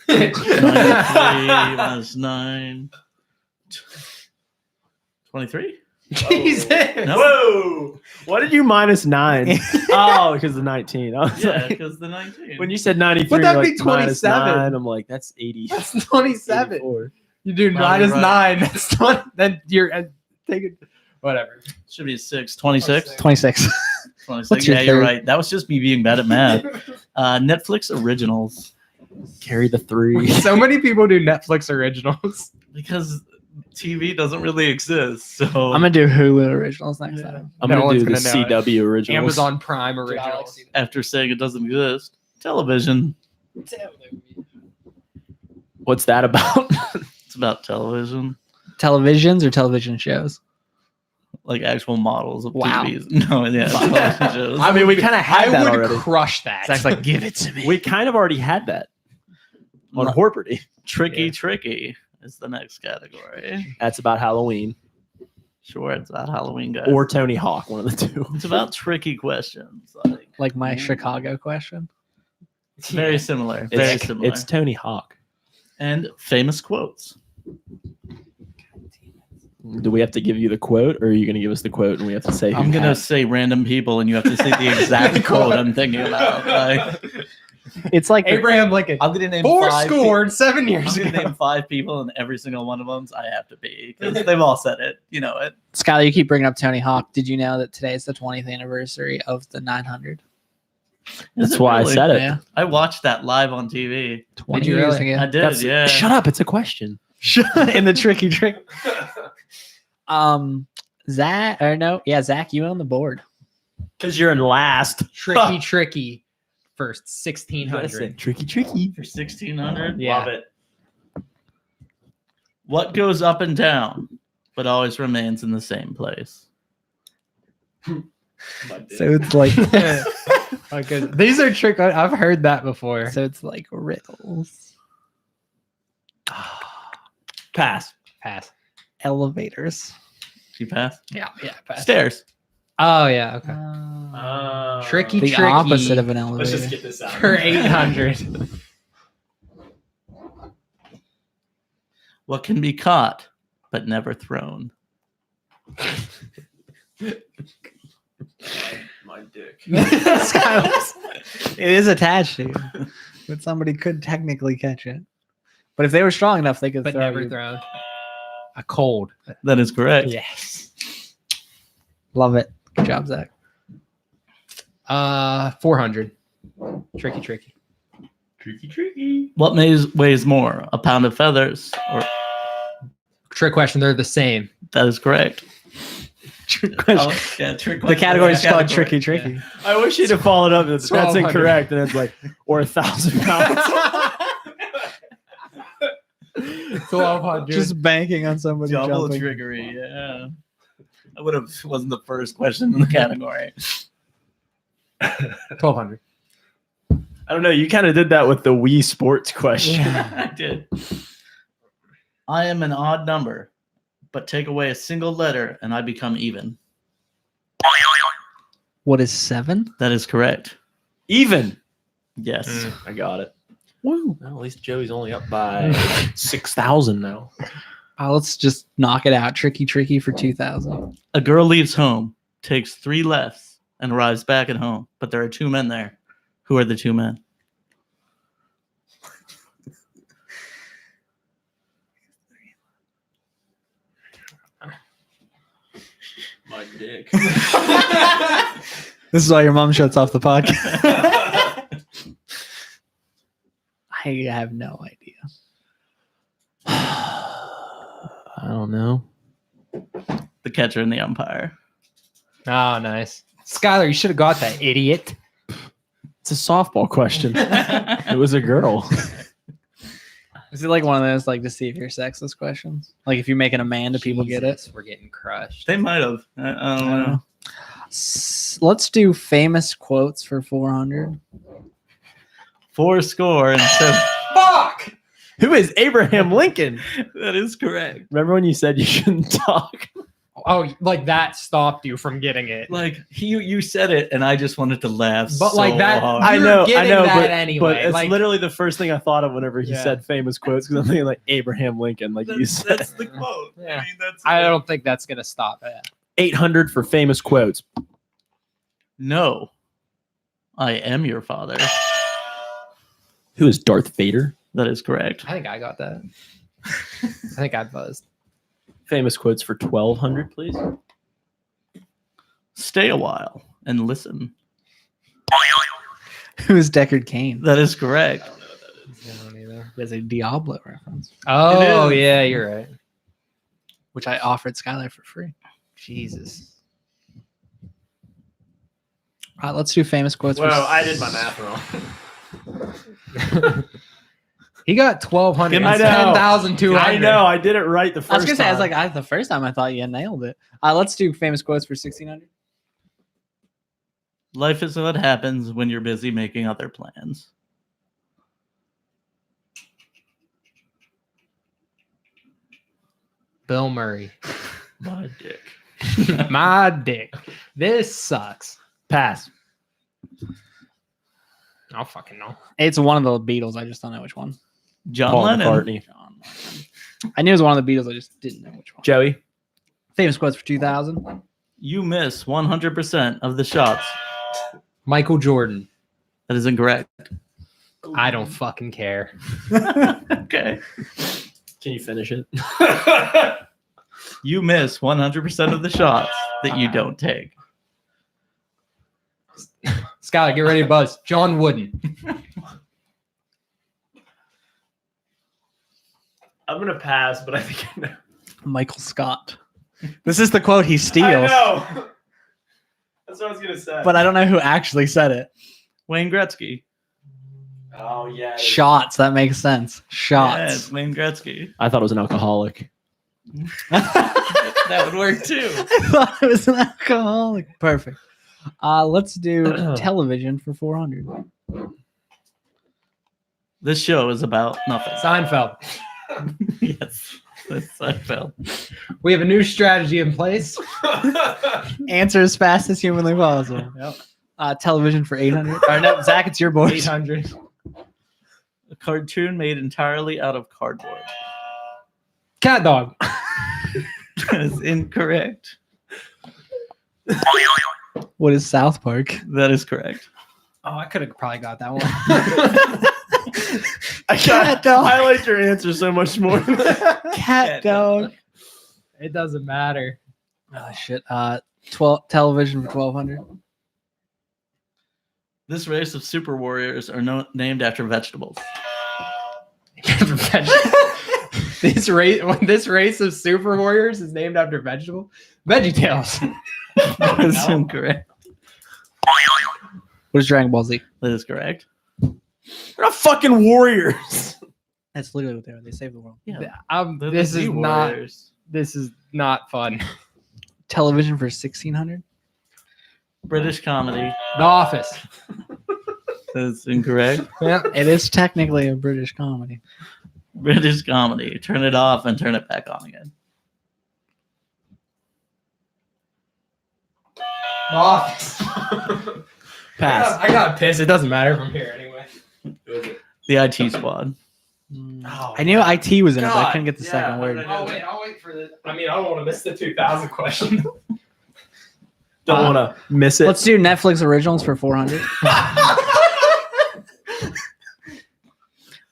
93 minus 9. 23? Jesus. No. Whoa! What did you minus 9? Oh, because the 19. I was Yeah, like, because the 19. when you said 93, Would that like, be minus 27? 9, I'm like, that's 80. That's 27. 84. You do Probably minus right. 9. That's 20. Then you're take it. Whatever. Should be 6. 26? 26. 26. What's your Yeah, you're third? right. That was just me being bad at math. Netflix originals. Carry the 3. So many people do Netflix originals. Because TV doesn't really exist. So I'm gonna do Hulu originals next Yeah. time. I'm No going to do one's the gonna know CW originals. Amazon Prime originals. after saying it doesn't exist, television. What's that about? It's about television. Televisions or television shows? Like actual models of Wow. TVs. No, yeah. television shows. I mean, we kind of had I that would already. crush that. Zach's like, give it to me. We kind of already had that on Horperty. Tricky, Yeah. tricky is the next category. That's about Halloween Sure, it's about Halloween, guys. or Tony Hawk, one of the two. it's about tricky questions. Like my Chicago question. It's very similar. Very It's, similar. it's Tony Hawk. And famous quotes. Do we have to give you the quote, or are you going to give us the quote and we have to say? Who I'm gonna has- say random people, and you have to say the exact quote I'm thinking about. Like, It's like Abraham Lincoln. I'm gonna name Four five scored 7 I'm years gonna ago. name 5 people, and every single one of them I have to be because they've all said it. You know it. Skylar, you keep bringing up Tony Hawk. Did you know that today is the 20th anniversary of the 900? That's Is it why really? I said it. Yeah. I watched that live on TV. 20 you years really? ago. I did, That's- yeah. Shut up! It's a question. In the tricky trick. Zach, or no, yeah, Zach, you on the board. Because you're in last. Tricky for You gotta 1600. say tricky. For 1600. Yeah. Love it. What goes up and down, but always remains in the same place? So it's like Okay. These are trick. I've heard that before. so it's like riddles. Pass. Pass. Elevators. She passed. Yeah, pass. Stairs. Oh yeah, okay. Tricky. The opposite of an elevator. Let's just get this out. For 800. What can be caught but never thrown? My dick. It is attached to you, but somebody could technically catch it. But if they were strong enough, they could But throw never you. thrown. A cold. That is correct. Yes. Love it. Good job, Zach. 400. Tricky. Tricky. What weighs more, a pound of feathers? Or Trick question. They're the same. that is correct. Trick question. Yeah, trick The category is called category. tricky. Yeah. I wish you'd have followed up. That's 1200. incorrect. And it's like, or 1,000 pounds. 1200. Just banking on somebody Double jumping. trickery. Yeah. I would have wasn't the first question in the category. 1200. I don't know. You kind of did that with the Wii Sports question. I did. I am an odd number, but take away a single letter and I become even. What is 7? That is correct. Even. Yes. I got it. Woo. Well, at least Joey's only up by 6,000 now. Let's just knock it out. Tricky for 2,000. A girl leaves home, takes 3 lefts, and arrives back at home, but there are 2 men there. Who are the 2 men? My dick. This is why your mom shuts off the podcast. I have no idea. I don't know. The catcher and the umpire. Oh, nice. Skylar, you should have got that, idiot. It's a softball question. It was a girl. Is it like one of those, like, to see if you're sexist questions? Like, if you make an Amanda, people get it? Jesus, We're getting crushed. They might have. I don't know. Let's do famous quotes for 400. 4 score and 7. Fuck! Who is Abraham Lincoln? That is correct. Remember when you said you shouldn't talk? Oh, like that stopped you from getting it. Like you said it, and I just wanted to laugh. But like so that- hard. I You're know, getting that but anyway, it's like- literally the first thing I thought of whenever he Yeah. said famous quotes because I'm thinking like Abraham Lincoln, like you said. That's the quote. Yeah. I mean, that's I it. don't think that's gonna stop it. 800 for famous quotes. No, I am your father. Who is Darth Vader? That is correct. I think I got that. I think I buzzed. Famous quotes for 1,200, please. Stay a while and listen. Who's Deckard Cain? That is correct. I don't either. There's a Diablo reference, Oh It is. yeah, you're right. which I offered Skylar for free. Jesus. Let's do famous quotes. for math wrong. He got 1,200. I It's know. 10,200. I know. I did it right the first I was gonna say, I was time. like, the first time I thought you nailed it. Let's do famous quotes for 1,600. Life is what happens when you're busy making other plans. Bill Murray. My dick. My dick. This sucks. Pass. I don't fucking know. It's one of the Beatles. I just don't know which one. John Paul Lennon. McCartney. I knew it was one of the Beatles. I just didn't know which one. Joey. Famous quotes for 2,000. You miss 100% of the shots. Michael Jordan. That is incorrect. I don't fucking care. Okay. Can you finish it? You miss 100% of the shots that you don't take. Skylar, get ready to buzz. John Wooden. I'm gonna pass, but I think I know. Michael Scott. This is the quote he steals, I know. That's what I was gonna say. but I don't know who actually said it. Wayne Gretzky. Oh yeah. Shots. That makes sense. Yeah, Shots. it's Wayne Gretzky. I thought it was an alcoholic. That would work too. I thought it was an alcoholic. Perfect. Let's do television for 400. This show is about nothing. Seinfeld. Yes, that's Seinfeld. We have a new strategy in place. Answer as fast as humanly possible. Yep. Television for 800. Or no, Zach, it's your boy. 800. A cartoon made entirely out of cardboard. Cat dog. That is incorrect. What is South Park? That is correct. Oh, I could have probably got that one. I Cat dog. highlight your answer so much more. Cat dog. It doesn't matter. Oh shit. 12 television for 1200. This race of super warriors are named after vegetables. This race of super warriors is named after vegetable. VeggieTales. That is incorrect. What is Dragon Ball Z? That is correct. They're not fucking warriors. That's literally what they are. They save the world. Yeah. This they're the is Z not. warriors. This is not fun. Television for 1600. British comedy. The Office. That is incorrect. Yeah. It is technically a British comedy. British comedy. Turn it off and turn it back on again. The Office. Pass. I got pissed. It doesn't matter from here anyway. The IT Squad. Oh, I knew IT was in it, but I God, couldn't get the yeah, second how word. did I- I'll wait for the. I mean, I don't want to miss the 2000 question. Don't want to miss it. Let's do Netflix originals for 400.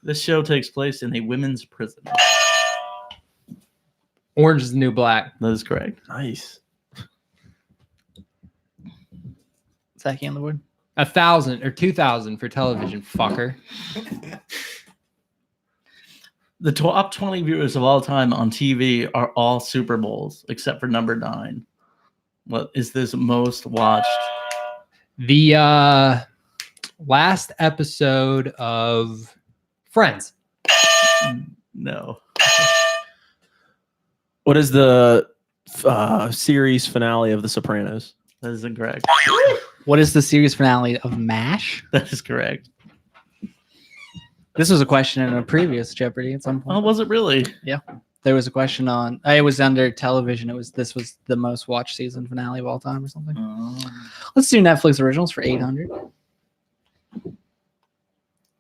This show takes place in a women's prison. Orange is the New Black. That is correct. Nice. Zach, you on the board? 1,000 or 2,000 for television, fucker. The top 20 viewers of all time on TV are all Super Bowls, except for number 9. What is this most watched? The last episode of Friends. No. What is the series finale of The Sopranos? That is incorrect. What is the series finale of MASH? That is correct. This was a question in a previous Jeopardy at some Oh, point. was it really? There was a question on. It was under television. This was the most watched season finale of all time or something. Let's do Netflix originals for 800.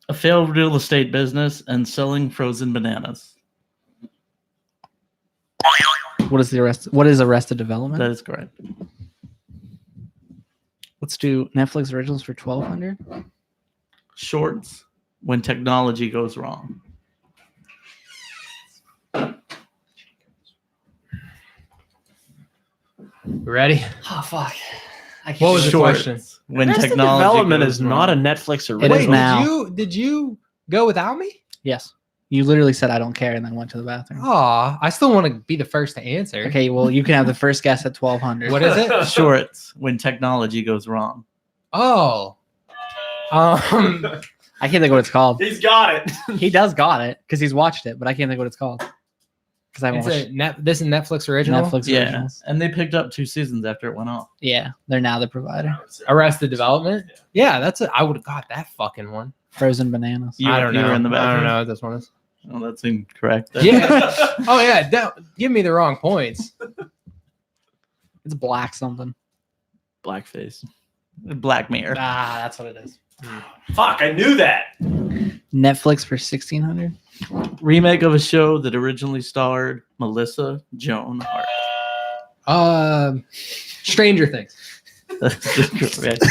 A failed real estate business and selling frozen bananas. What is Arrested Development? That is correct. Let's do Netflix originals for 1200. Shorts when technology goes wrong. Ready? Oh fuck! What was the Shorts question? when Arrested technology Development goes is not a wrong. Netflix It original. is now. Did you go without me? Yes, you literally said I don't care and then went to the bathroom. Aw, I still want to be the first to answer. Okay, well you can have the first guess at 1200. What is it? Shorts when technology goes wrong. Oh. I can't think of what it's called. He's got it. He does got it because he's watched it, but I can't think what it's called because I haven't It's watched this is Netflix original. Netflix Yeah, originals. and they picked up 2 seasons after it went off. Yeah, they're now the provider. Arrested Development. Yeah, that's it. I would have got that fucking one. Frozen bananas. You- I don't you know. were in the I don't bathroom? know what this one is. Oh, that's incorrect. Yeah. Oh yeah. Give me the wrong points. It's black something. Blackface. Black Mirror. Ah, that's what it is. Fuck, I knew that. Netflix for 1600. Remake of a show that originally starred Melissa Joan Hart. Stranger Things. That's correct.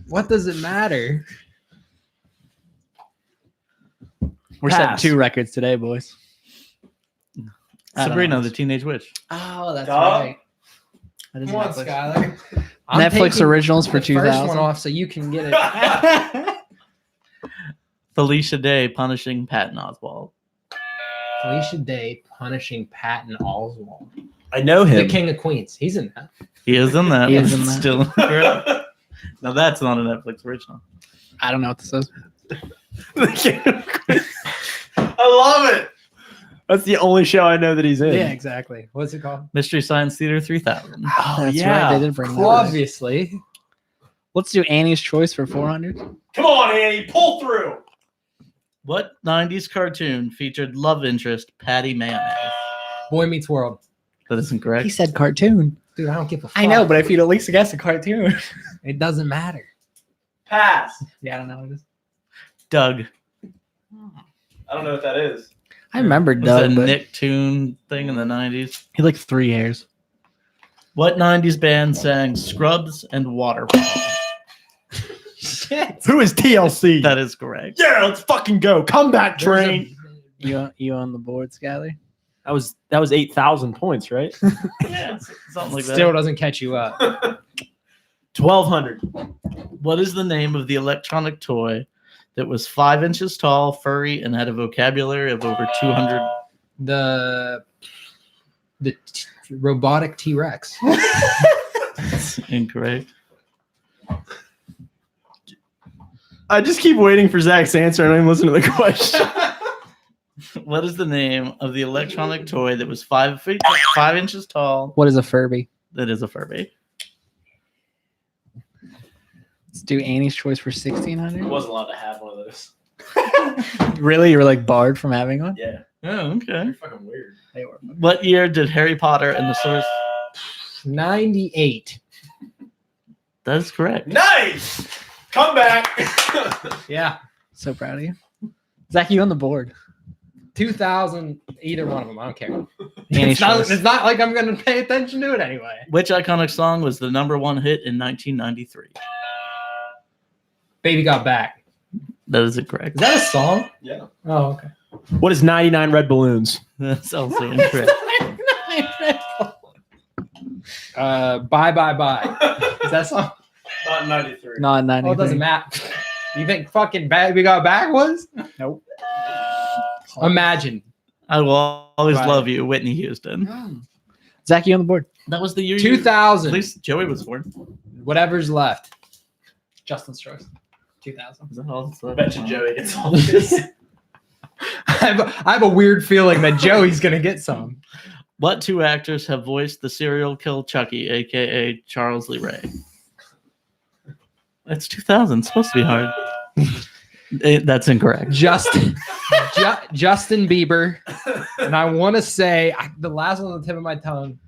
What does it matter? We're setting Pass. 2 records today, boys. I don't Sabrina, know. the Teenage Witch. Oh, that's Dog. right. That is Come on, Netflix. Skylar. Netflix originals for the first 2000. one off so you can get it. Felicia Day punishing Patton Oswalt. Felicia Day punishing Patton Oswalt. I know The him. King of Queens. He's in that. He is in that. He is in that. Still incorrect. Now that's not a Netflix original. I don't know what this is. I love it. That's the only show I know that he's in. Yeah, exactly. What's it called? Mystery Science Theater 3000. Oh, That's yeah. right. They did bring that. back. Obviously. Let's do Annie's Choice for 400. Come on, Annie, pull through. What 90s cartoon featured love interest Patty Mayonnaise? Boy Meets World. That isn't correct. He said cartoon. Dude, I don't give a fuck. I know, but if you'd at least guess a cartoon. it doesn't matter. Pass. Yeah, I don't know what it is. Doug. I don't know what that is. I remember Was Doug, that but Nicktoon thing in the 90s? he like 3 hairs. What 90s band sang Scrubs and Waterfall? Shit. Who is TLC? That is correct. Yeah, let's fucking go. Comeback train. You on the board, Skyler? That was 8,000 points, right? Yeah, something like Still that. doesn't catch you up. 1,200. What is the name of the electronic toy that was 5 inches tall, furry, and had a vocabulary of over 200? The robotic T-Rex. That's incorrect. I just keep waiting for Zach's answer and I don't even listen to the question. What is the name of the electronic toy that was 5 inches tall? What is a Furby? That is a Furby. Let's do Annie's Choice for 1600. wasn't allowed to have one of those. Really? You were like barred from having one? Yeah. Oh, okay. Fucking weird. They were. What year did Harry Potter and the Source? 98. That is correct. Nice. Come back. Yeah. So proud of you. Zach, you on the board. 2000, either one of them. I don't care. Annie's Choice. It's not like I'm going to pay attention to it anyway. Which iconic song was the #1 hit in 1993? Baby Got Back. That is incorrect. Is that a song? Yeah. Oh, okay. What is 99 red balloons? That's also incorrect. Bye, Bye, Bye. Is that a song? Not 93. Not 90. Oh, it doesn't matter. You think fucking Baby Got Back was? Nope. Imagine. I will always Right. love you, Whitney Houston. Zach, you on the board. That was the year. At 2000. least Joey was born. Whatever's left. Justin's Choice. 2000. Is that all that's left? Bet you Joey gets all this. I have a weird feeling that Joey's going to get some. What 2 actors have voiced the serial kill Chucky, aka Charles Lee Ray? That's 2000. It's supposed to be hard. That's incorrect. Justin Bieber. And I want to say the last one on the tip of my tongue.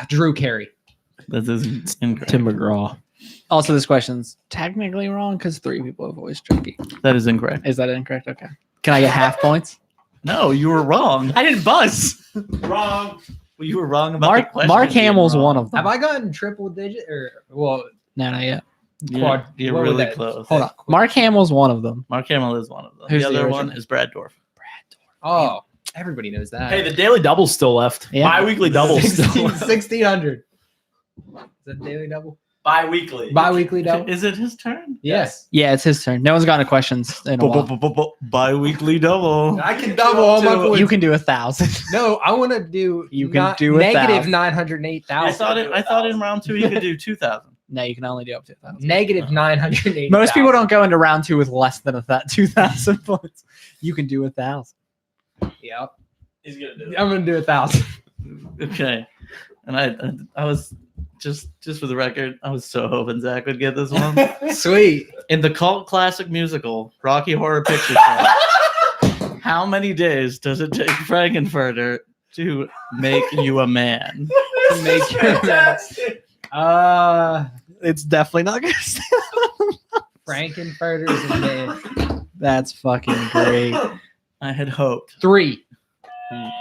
Drew Carey. That is incorrect. Tim McGraw. Also, this question's technically wrong because 3 people have voiced Chucky. That is incorrect. Is that incorrect? Okay. Can I get half points? No, you were wrong. I didn't buzz. Wrong. Well, you were wrong about the question. Mark being Hamill's wrong. one of them. Have I gotten triple digit or No, not yet. quad? You're what would really that- close. Hold on. Mark Hamill's one of them. Mark Hamill is one of them. Who's the the other original? one is Brad Dorf. Oh, everybody knows that. Hey, the daily double's still left. Yeah. Bi-weekly double's still 16, left. 1600. Is that daily double? Bi-weekly. Bi-weekly double? Is it his turn? Yes. Yeah, it's his turn. No one's gotten questions in a while. Bi-weekly double. I can double all my points. You can do 1,000. No, I want to do. You can do 1,000. negative 908,000. I thought in round 2 you could do 2,000. No, you can only do up to 1,000. Negative 908. Most people don't go into round 2 with less than 2,000 points. You can do 1,000. Yep. He's gonna do it. I'm gonna do 1,000. Okay. And I was just for the record, I was so hoping Zach would get this one. Sweet. In the cult classic musical Rocky Horror Picture Show, how many days does it take Frankenfurter to make you a man? To make your It's definitely not going to stay. Frankenfurter's a man. That's fucking great. I had hoped. 3.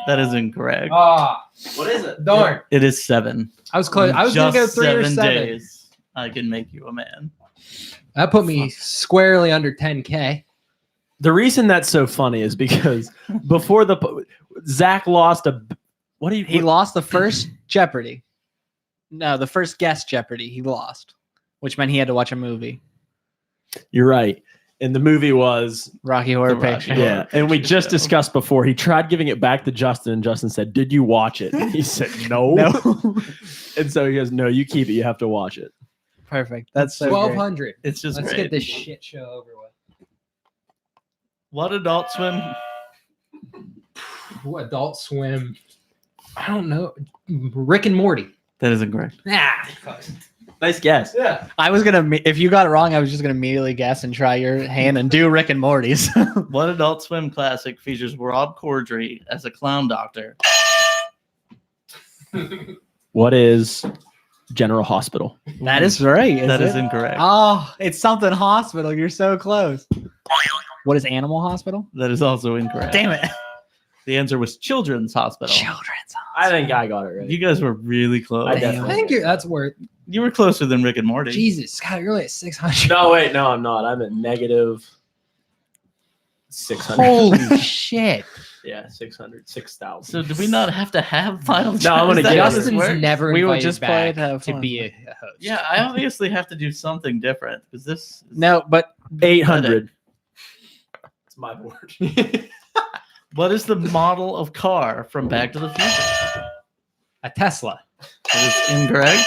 That is incorrect. Ah, What is it? darn. It is 7. I was close. I was gonna go Just 3 or 7. days. I can make you a man. That put me squarely under 10K. The reason that's so funny is because before Zach lost He lost the first Jeopardy. No, the first guest Jeopardy he lost, which meant he had to watch a movie. You're right. And the movie was Rocky Horror The Rocky Picture. Horror yeah. And we Picture just Show. discussed before. He tried giving it back to Justin, and Justin said, "Did you watch it?" And he said, "No." No. And so he goes, "No, you keep it. You have to watch it." Perfect. That's so great. 1200. It's just Let's great. get this shit show over with. What Adult Swim? Ooh, Adult Swim. I don't know. Rick and Morty. That is incorrect. Close. Nice guess. Yeah. I was gonna. If you got it wrong, I was just gonna immediately guess and try your hand and do Rick and Morty's. What Adult Swim classic features Rob Corddry as a clown doctor? What is General Hospital? That is right. That is it? incorrect. Oh, it's something hospital. You're so close. What is Animal Hospital? That is also incorrect. Damn it. The answer was Children's Hospital. Children's. I think I got it right. You guys were really close. I I definitely- think that's worth. You were closer than Rick and Morty. Jesus, Scott, you're only at 600. No, wait, no, I'm not. I'm at negative 600. Holy shit. Yeah, 600, 6,000. So do we not have to have final? No, I'm gonna Is that get how it. this Justin's works? never We will invited just play back to have to fun. be a host. Yeah, I obviously have to do something different because this. Is- No, but 800. It's my board. What is the model of car from Back to the Future? A Tesla. That is incorrect.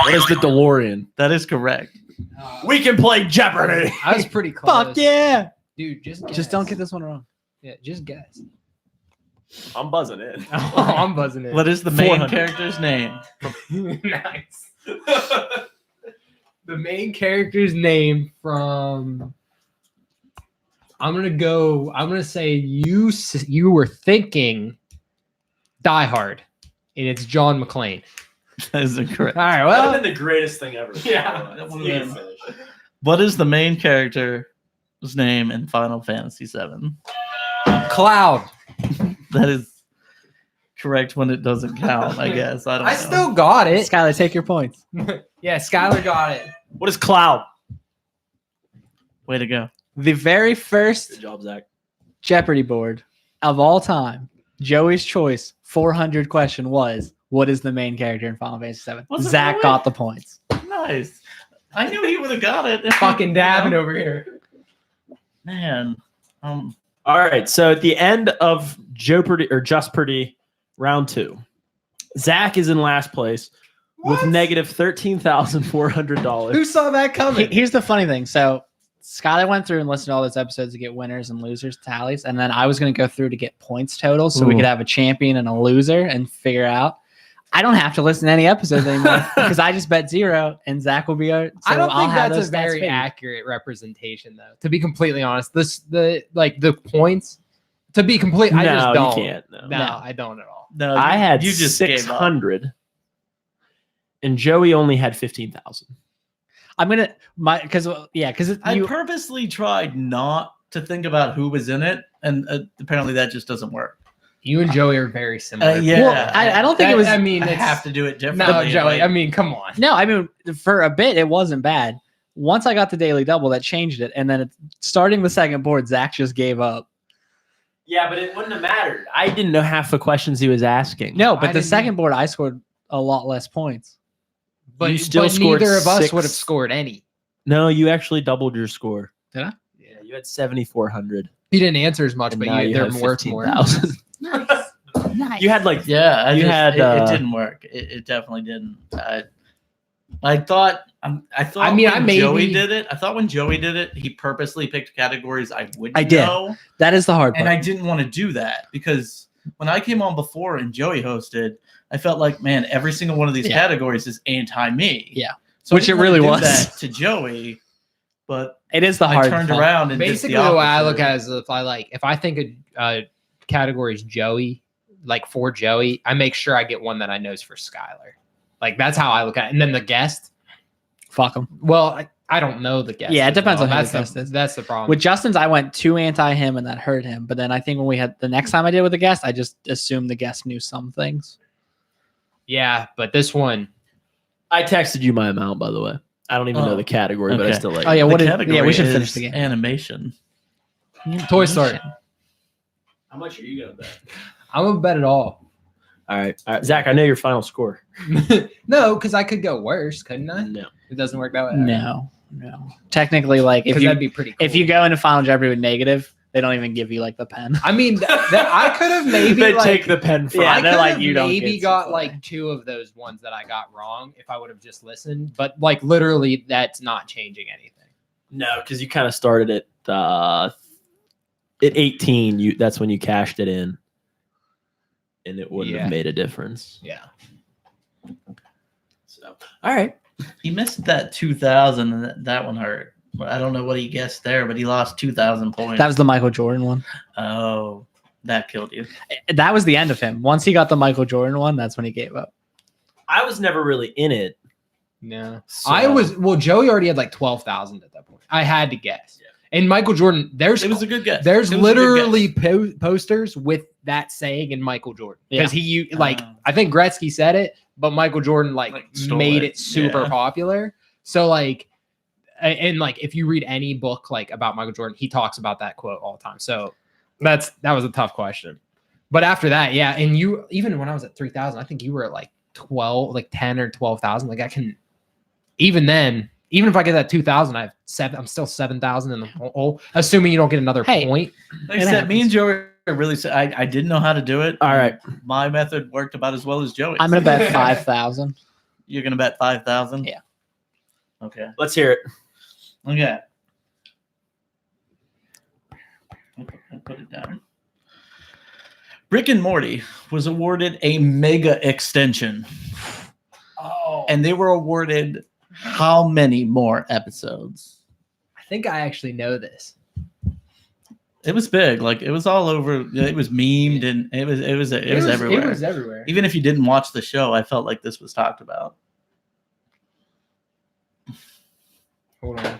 What is the DeLorean? That is correct. We can play Jeopardy. I was pretty close. fuck yeah. Dude, just guess. Just don't get this one wrong. Yeah, just guess. I'm buzzing in. Oh, I'm buzzing it. What is the main 400. character's name? Nice. The main character's name from. I'm gonna say you were thinking Die Hard, and it's John McClane. That is incorrect. All right, That well, would have been the greatest thing ever. Yeah. You can finish. What is the main character's name in Final Fantasy VII? Cloud. That is correct when it doesn't count, I guess. I don't know. I still got it. Skylar, take your points. Yeah, Skylar got it. What is Cloud? Way to go. The very first Good job, Zach. Jeopardy board of all time, Joey's choice 400 question was, what is the main character in Final Fantasy VII? Was it Zach really? got the points. Nice. I knew he would have got it. if he- Fucking dabbing over here. Man. All right. So at the end of Jeopardy or Just-Pardy round 2, Zach is in last place with negative $13,400. Who saw that coming? Here's the funny thing. So Skylar went through and listened to all those episodes to get winners and losers tallies. And then I was going to go through to get points totals so we Ooh. could have a champion and a loser and figure out. I don't have to listen to any episodes anymore because I just bet 0 and Zach will be our. So I don't I'll think have that's those a stats very figured. accurate representation, though. To be completely honest, the points. To be complete, I just No, don't. you can't. No. No, I don't at all. No, I had you just gave up. 600, and Joey only had 15,000. I'm gonna because I you purposely tried not to think about who was in it, and apparently that just doesn't work. You and Joey are very similar. Yeah. Well, I don't think it was. I mean, I it's, have to do it differently. No, Joey. like- I mean, come on. No, I mean for a bit it wasn't bad. Once I got the daily double, that changed it, and then starting the second board, Zach just gave up. Yeah, but it wouldn't have mattered. I didn't know half the questions he was asking. No, I but the didn't- second board I scored a lot less points. But You still but scored neither of us 6. would have scored any. No, you actually doubled your score. Did I? Yeah, you had 7,400. You didn't answer as much, And but now you they're have worth more. 15,000. Nice. You had like Yeah, You had, it uh, didn't work. It definitely didn't. I thought. I thought. I mean, when I maybe- Joey did it. I thought when Joey did it, he purposely picked categories I wouldn't I did. know, That is the hard part. and I didn't want to do that because when I came on before and Joey hosted, I felt like, man, every single one of these Yeah. categories is anti-me. Yeah. So Which I didn't it really wanna do was. that to Joey, but It is the I hard turned part. around and Basically, did the way I look opposite. at it is if I think a category is Joey, like for Joey, I make sure I get one that I know is for Skylar. Like that's how I look at it. And then the guest, Fuck them. well, I don't know the guest. Yeah, it as depends well. on who that's the guest is. That's the problem. With Justin's, I went too anti him, and that hurt him. But then I think when we had the next time I did with the guest, I just assumed the guest knew some things. yeah, but this one, I texted you my amount, by the way. I don't even know Oh, the category, but I okay. still like Oh yeah, The what? Yeah, category we should is finish the game. Animation. Toy Story. How much are you gonna bet? I'm gonna bet it all. All right, Zach. I know your final score. No, because I could go worse, couldn't I? No. It doesn't work that way. No. Technically, like if Because you that'd be pretty cool. if you go into Final Jeopardy with negative, they don't even give you like the pen. I mean, I could have maybe They like, take the pen from. Yeah, I they're could like, have you don't maybe get got to play. like 2 of those ones that I got wrong if I would have just listened. But like literally, that's not changing anything. No, because you kind of started at 18. That's when you cashed it in, and it wouldn't Yeah. have made a difference. Yeah. So, all right. He missed that 2,000, and that one hurt. I don't know what he guessed there, but he lost 2,000 points. That was the Michael Jordan one. Oh, that killed you. That was the end of him. Once he got the Michael Jordan one, that's when he gave up. I was never really in it. No. So- Joey already had like 12,000 at that point. I had to guess. Yeah. And Michael Jordan, It was a good guess. there's It was a good literally guess. posters with that saying in Michael Jordan because he like Oh. I think Gretzky said it, but Michael Jordan like stole made it. it super Yeah. popular. So like, and like if you read any book like about Michael Jordan, he talks about that quote all the time. So that was a tough question. But after that, yeah, and you even when I was at 3,000, I think you were at like 12, like 10 or 12,000. Like I can even then. Even if I get that 2,000, I have I'm still 7,000 in the hole, assuming you don't get another Hey. point. Like I It said, me and happens. Joey really said I didn't know how to do it. All right. My method worked about as well as Joey's. I'm gonna bet 5,000. You're gonna bet 5,000? Yeah. Okay. Let's hear it. Okay. I put it down. Rick and Morty was awarded a mega extension. Oh, And they were awarded how many more episodes? I think I actually know this. It was big. Like it was all over. It was memed and it was everywhere. It was everywhere. Even if you didn't watch the show, I felt like this was talked about. Hold on.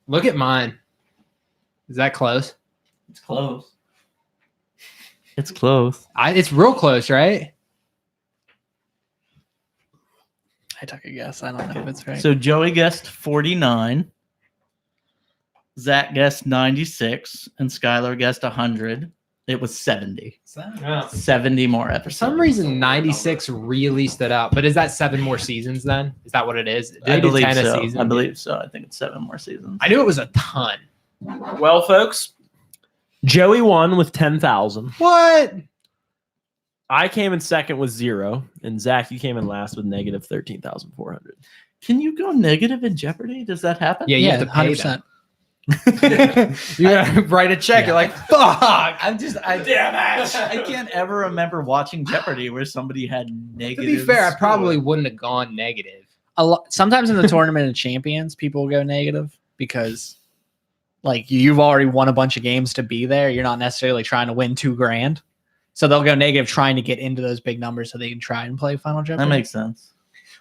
Look at mine. Is that close? It's close. It's close. It's real close, right? I took a guess. I don't know if it's right. So Joey guessed 49. Zach guessed 96, and Skylar guessed 100. It was 70. 70 more For episodes. some reason, 96 really stood out. But is that 7 more seasons then? Is that what it is? Did I they do believe 10 a so. season? I believe so. I think it's 7 more seasons. I knew it was a ton. Well, folks, Joey won with 10,000. What? I came in second with 0, and Zach, you came in last with negative 13,400. Can you go negative in Jeopardy? Does that happen? Yeah, you yeah, have to pay 100%. you gotta write a check. Yeah. You're like, fuck. I'm just, damn it. I can't ever remember watching Jeopardy where somebody had To negative. be fair, I score. probably wouldn't have gone negative. Sometimes in the tournament of champions, people go negative because like you've already won a bunch of games to be there. You're not necessarily trying to win $2,000. So they'll go negative trying to get into those big numbers so they can try and play Final Jeopardy. That makes sense.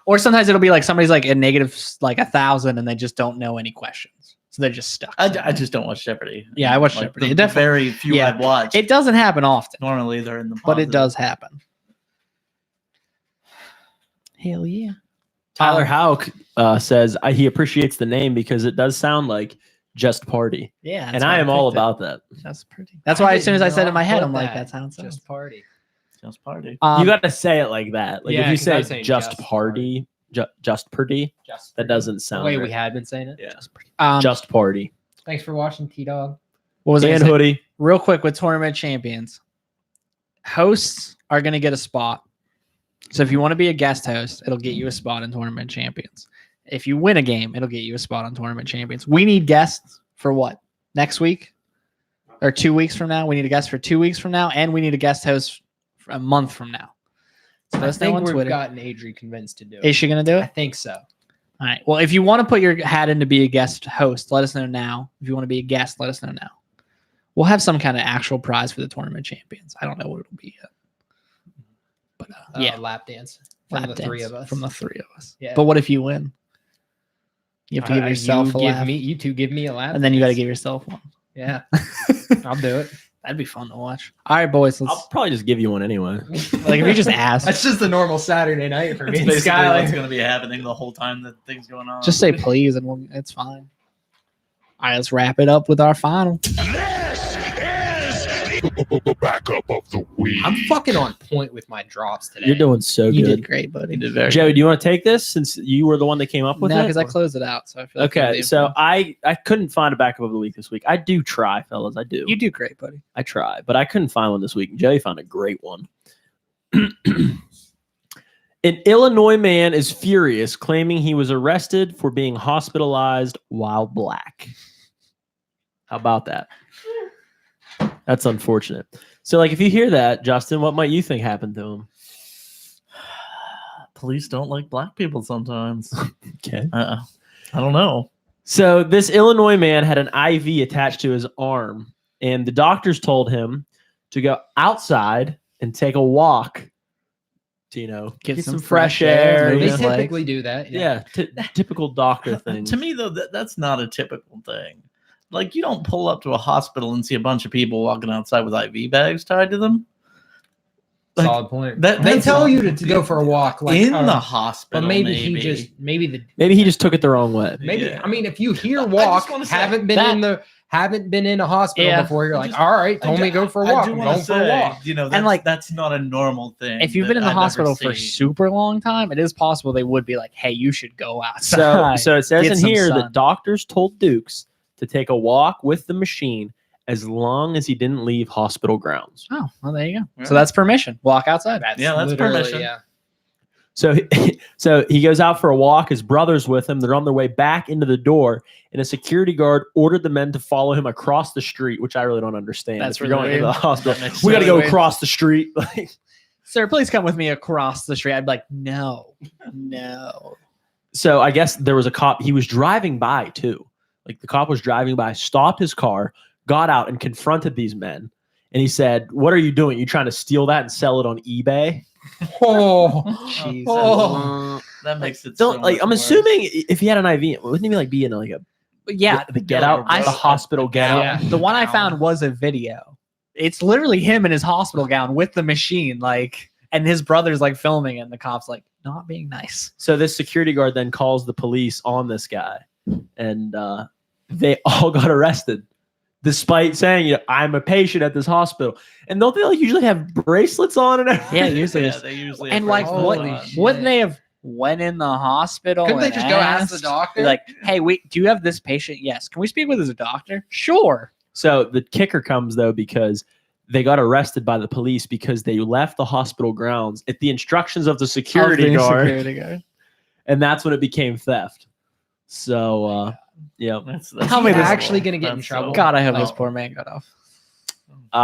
Or sometimes it'll be like somebody's like a negative like 1,000 and they just don't know any questions. So they're just stuck. I just don't watch Jeopardy. Yeah, I watch Jeopardy. The It definitely- very few yeah. I've watched. It doesn't happen often, Normally they're in the but it positive. does happen. Hell yeah. Tyler Hauk says he appreciates the name because it does sound like Just-Pardy. Yeah. And I am all about that. That's pretty. That's why as soon as I said it in my head, I'm like, that sounds Just party. Just party. You got to say it like that. Like Yeah, if you 'cause I was say saying Just-Pardy, Just-Pardy, Just that doesn't the sound way right. we had been saying it. Yeah. Just-Party. Thanks for watching, T-Dog. what was I And gonna say? Hoodie. Real quick with tournament champions, hosts are going to get a spot. So if you want to be a guest host, it'll get you a spot in tournament champions. If you win a game, it'll get you a spot on tournament champions. We need guests for what? Next week or 2 weeks from now? We need a guest for 2 weeks from now, and we need a guest host for a month from now. So I let us know think on we've Twitter. gotten Adri convinced to do it. Is she going to do I it? think so. All right. Well, if you want to put your hat in to be a guest host, let us know now. If you want to be a guest, let us know now. We'll have some kind of actual prize for the tournament champions. I don't know what it'll be yet. But yeah, Lap dance from lap the three dance of us. From the three of us. Yeah. But what if you win? You have to give yourself a lap. You two give me a lap. And then you got to dance. give yourself one. Yeah, I'll do it. That'd be fun to watch. All right, boys. I'll probably just give you one anyway. Like if you just ask, That's just a normal Saturday night for That's me and basically Sky. what's going to be happening the whole time that thing's going on. just say please, and it's fine. All right, let's wrap it up with our final. Backup of the week. I'm fucking on point with my drops today. You're doing so You good. did great, buddy. You did very Joey, do you want to take this since you were the one that came up with No, it? because I closed it out. So I feel like Okay, you're so the- I couldn't find a backup of the week this week. I do try, fellas. I do. you do great, buddy. I try, but I couldn't find one this week. Joey found a great one. An Illinois man is furious, claiming he was arrested for being hospitalized while black. How about that? That's unfortunate. So, like, if you hear that, Justin, what might you think happened to him? Police don't like black people sometimes. Okay. I don't know. So, this Illinois man had an IV attached to his arm, and the doctors told him to go outside and take a walk to, get some fresh air. move They you his know? legs. typically do that. Yeah, typical doctor thing. To me, though, that's not a typical thing. Like, you don't pull up to a hospital and see a bunch of people walking outside with IV bags tied to them. Like, Solid point. that- They that's tell not- you to go for a walk, like in the hospital, but maybe he just maybe Maybe he just took it the wrong way. Yeah. I mean, if you hear I just walk, wanna say haven't been in a hospital Yeah. before, you're I like, just- all right, I told do- me go for a I walk. do I'm wanna going for a say, walk. that's, like, that's not a normal thing. If you've that been in the I've ever hospital for seen. super long time, it is possible they would be like, "Hey, you should go outside." So it says Get in some here sun. that doctors told Dukes to take a walk with the machine as long as he didn't leave hospital grounds. Oh, well, there you go. Yeah. So that's permission. Walk outside. Yeah, that's literally, permission. Yeah. So he goes out for a walk. His brother's with him. They're on their way back into the door, and a security guard ordered the men to follow him across the street, which I really don't understand. That's if you're really going into the weird. hospital, That makes we got to sense. go Weird. across the street. Like, Sir, please come with me across the street. I'd be like, no. so I guess there was a cop. He was driving by too. Like the cop was driving by, stopped his car, got out, and confronted these men. And he said, "What are you doing? You trying to steal that and sell it on eBay?" Oh, Jesus. Oh. That makes it. Don't so like. much I'm worse. assuming if he had an IV, wouldn't he be in like a Yeah, the get out, I- the hospital get out? Yeah. the one I found was a video. It's literally him in his hospital gown with the machine, like, and his brother's like filming, it, and the cop's like not being nice. So this security guard then calls the police on this guy, and they all got arrested, despite saying, "I'm a patient at this hospital." And don't they usually have bracelets on and everything? Yeah, usually. Yeah, it's- they usually. and have like, bracelets what? Holy on. shit. Wouldn't they have went in the hospital? couldn't they and just go ask the asked? doctor? Be like, hey, wait, do you have this patient? Yes. Can we speak with his doctor? Sure. So the kicker comes though because they got arrested by the police because they left the hospital grounds at the instructions of the security guard, and that's when it became theft. So yeah, That's How many He's this- actually gonna get in That's trouble? God, I hope this Oh. poor man got off.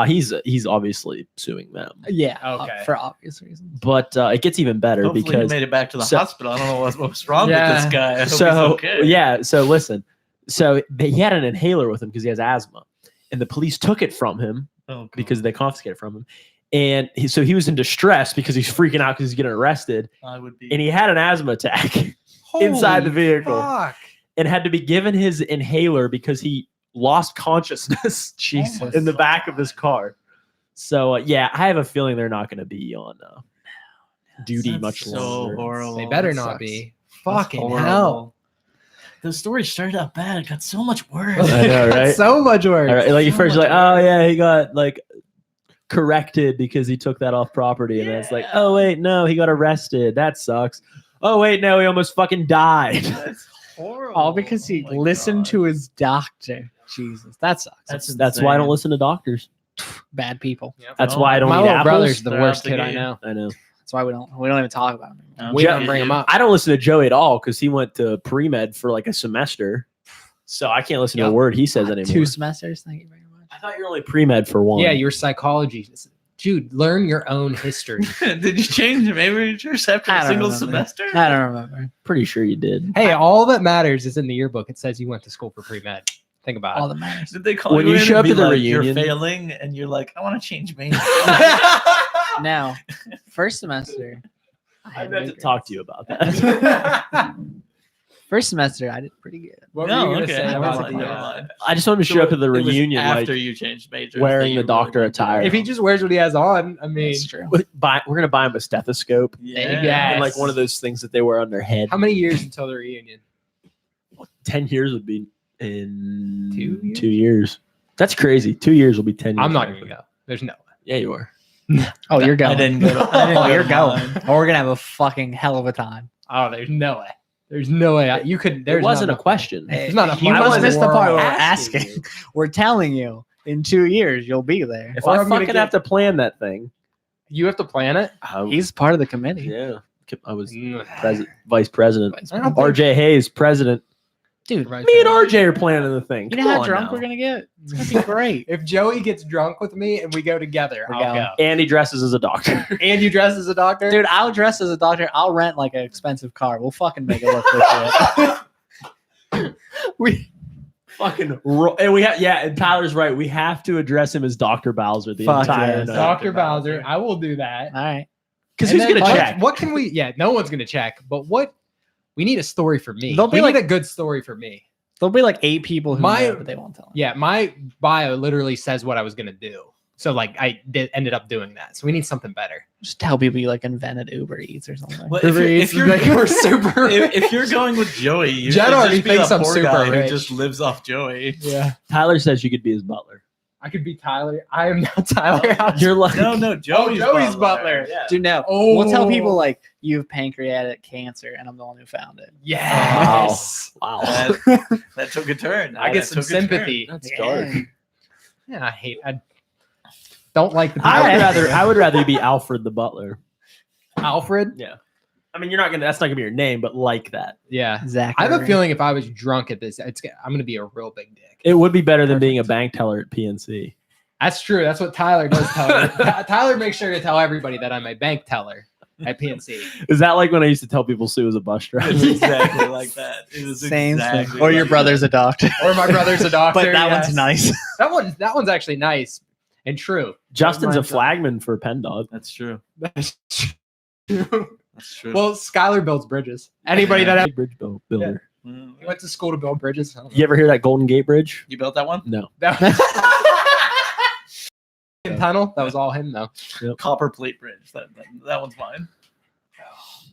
he's obviously suing them, Yeah. Okay. For obvious reasons. but it gets even better Hopefully because he made it back to the so- hospital. I don't know what's wrong Yeah. with this guy. I hope he's so okay. yeah, so listen, so he had an inhaler with him because he has asthma, and the police took it from him Oh, God. because they confiscated it from him, and so he was in distress because he's freaking out because he's getting arrested, I would be. and he had an asthma attack inside the Holy vehicle fuck. and had to be given his inhaler because he lost consciousness Jesus. in the back of his car. So yeah, I have a feeling they're not going to be on duty That's much so longer. horrible. They better That not sucks. be. That's Fucking horrible. hell. The story started out bad. It got so much worse. I know, right? So much worse. All right, like at So first you're much like, oh worse. yeah, he got like corrected because he took that off property, and then it's like, oh wait, no, he got arrested. That sucks. Oh wait, no, he almost fucking died. That's horrible. All because he Oh my listened God. to his doctor. Jesus. That sucks. That's why I don't insane. listen to doctors. Bad people. That's Oh, why I don't My eat little apples. brother's the They're worst out the kid I gate. know. I know. That's why we don't even talk about him. No, We Joe- don't bring him up. I don't listen to Joey at all because he went to pre-med for like a semester, so I can't listen to a Yep. word he says anymore. 2 semesters. Thank you very much. I thought you were only pre-med for one. Yeah, your psychology. Dude, learn your own history. Did you change majors after I a don't single remember. semester? I don't remember. pretty sure you did. Hey, all that matters is in the yearbook. It says you went to school for pre-med. Think about All it. that matters. Did they call When you you in show and up be to the like, you're reunion- failing, and you're like, I want to change majors? Now, first semester. I meant to talk to you about that. First semester, I did pretty good. What No, were you gonna okay, say never about mind, the? never mind. I just wanted to show up to the It was reunion after like you changed majors, wearing that the you doctor went to attire. If he just wears what he has on, I mean, That's true. we're gonna buy him a stethoscope There you Yeah. go. and like Yes. one of those things that they wear on their head. how many years until the reunion? 10 years would be in 2 years? 2 years. That's crazy. 2 years will be 10 years. I'm not gonna go. There's no way. Yeah, you are. Oh, you're going. I didn't go. I didn't Oh, go you're to going. mine. Oh, we're gonna have a fucking hell of a time. Oh, there's no way. There's no way. You could. It There's wasn't no a question. There's not enough You money. must I miss the wasn't part where we're asking asking. you. We're telling you in 2 years you'll be there. If Or I I'm gonna fucking get- have to plan that thing, You have to plan it. He's part of the committee. yeah. I was I vice president. don't think- RJ Hayes, president. Dude, Right. Me and RJ are planning the thing. you Come know how on drunk now. we're gonna get? It's gonna be great. If Joey gets drunk with me and we go together, We're I'll going. go. And he dresses as a doctor. And you dress as a doctor, Dude, I'll dress as a doctor. I'll rent like an expensive car. We'll fucking make it look legit. we fucking and we have and Tyler's right. We have to address him as Dr. Bowser the Fuck entire yes. night. Dr. Bowser. I will do that. All right. Because And who's then gonna what- check? What can we? Yeah, no one's gonna check. But what? We need a story for me. There'll be We like- need a good story for me. There'll be like 8 people who My- know, but they won't tell. Yeah, my bio literally says what I was gonna do. So like ended up doing that. So we need something better. Just tell people you like invented Uber Eats or something. Well, if you're We're super. if you're going with Joey, you Jen should already just be thinks a I'm poor super guy rich. who just lives off Joey. Yeah, Tyler says you could be his butler. I could be Tyler. I am not Tyler. House. You're like No, Joey's, Joey's butler. Yeah. Dude, no. Oh. We'll tell people like you have pancreatic cancer and I'm the one who found it. Yes. wow. That took a turn. I get That some took a turn. sympathy. That's Yeah. dark. Yeah, I don't like the I would rather you be Alfred the butler. Alfred. Yeah. I mean, that's not gonna be your name, but like that. Yeah. Zach. I have a feeling if I was drunk at this, I'm gonna be a real big dick. It would be better than being a bank teller at PNC. That's true. That's what Tyler does tell me. Tyler makes sure to tell everybody that I'm a bank teller at PNC. Is that like when I used to tell people Sue was a bus driver? It's exactly like that. It was Same exactly thing. Or your like brother's a doctor. Or my brother's a doctor. But that yes. one's nice. That one's actually nice and true. Justin's a Mine's not. flagman for Penn Dog. that. That's true. That's That's true. well, Skylar builds bridges. Anybody that Big bridge builder. Mm. went to school to build bridges. I don't know. You ever hear that Golden Gate Bridge? You built that one? No. Tunnel. That was all him though. Copper plate bridge. That one's mine.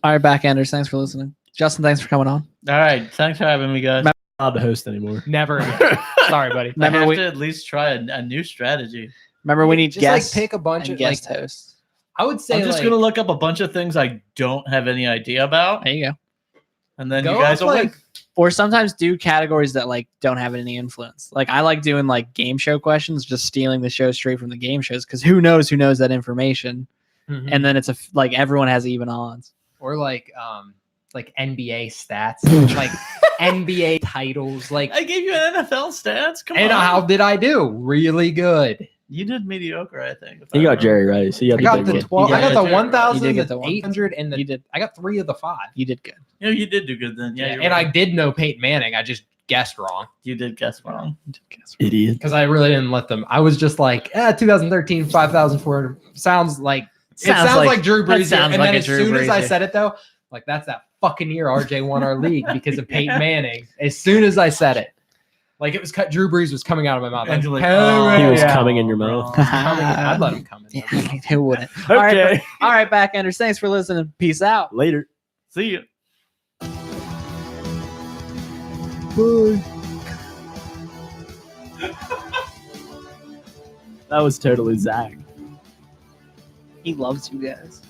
All right, backenders. Thanks for listening. Justin, thanks for coming on. All right. Thanks for having me, guys. Not allowed to host anymore. Never again. Sorry, buddy. I Remember have we to at least try a new strategy. remember we need Just guests like pick a bunch and of guest like. hosts. I would say I'm just like, gonna look up a bunch of things I don't have any idea about, There you go. and then go you guys off, will like win. Or sometimes do categories that like don't have any influence. Like I like doing like game show questions, just stealing the show straight from the game shows because who knows that information, Mhm. and then it's like everyone has even odds. or like NBA stats, like NBA titles, like. I gave you an NFL stats. Come And on. how did I do? Really good. You did mediocre, I think. if I You got remember. Jerry Rice. You I got big the one. 12. You I got did. the You did 1,000, get the the one. 800, and the. You did. I got 3 of the 5. You did good. Yeah, you did do good then. Yeah, and you're I right. did know Peyton Manning. I just guessed wrong You did guess wrong. You did guess. Idiot. because I really didn't let them. I was just like, 2013, 5,400 sounds like it sounds like Drew that Brees. sounds And like then a as Drew soon as I Brees. said it though, like that's that fucking year RJ won our league because of Peyton Manning. As soon as I said it, like it was cut. Drew Brees was coming out of my mouth. And you're like, "Hey, oh, He was yeah." coming in your mouth. Coming in. I'd let him come in. Yeah, I mean, who wouldn't? All right, Okay. all right, backenders. Thanks for listening. Peace out. Later. See you. That was totally Zach. He loves you guys.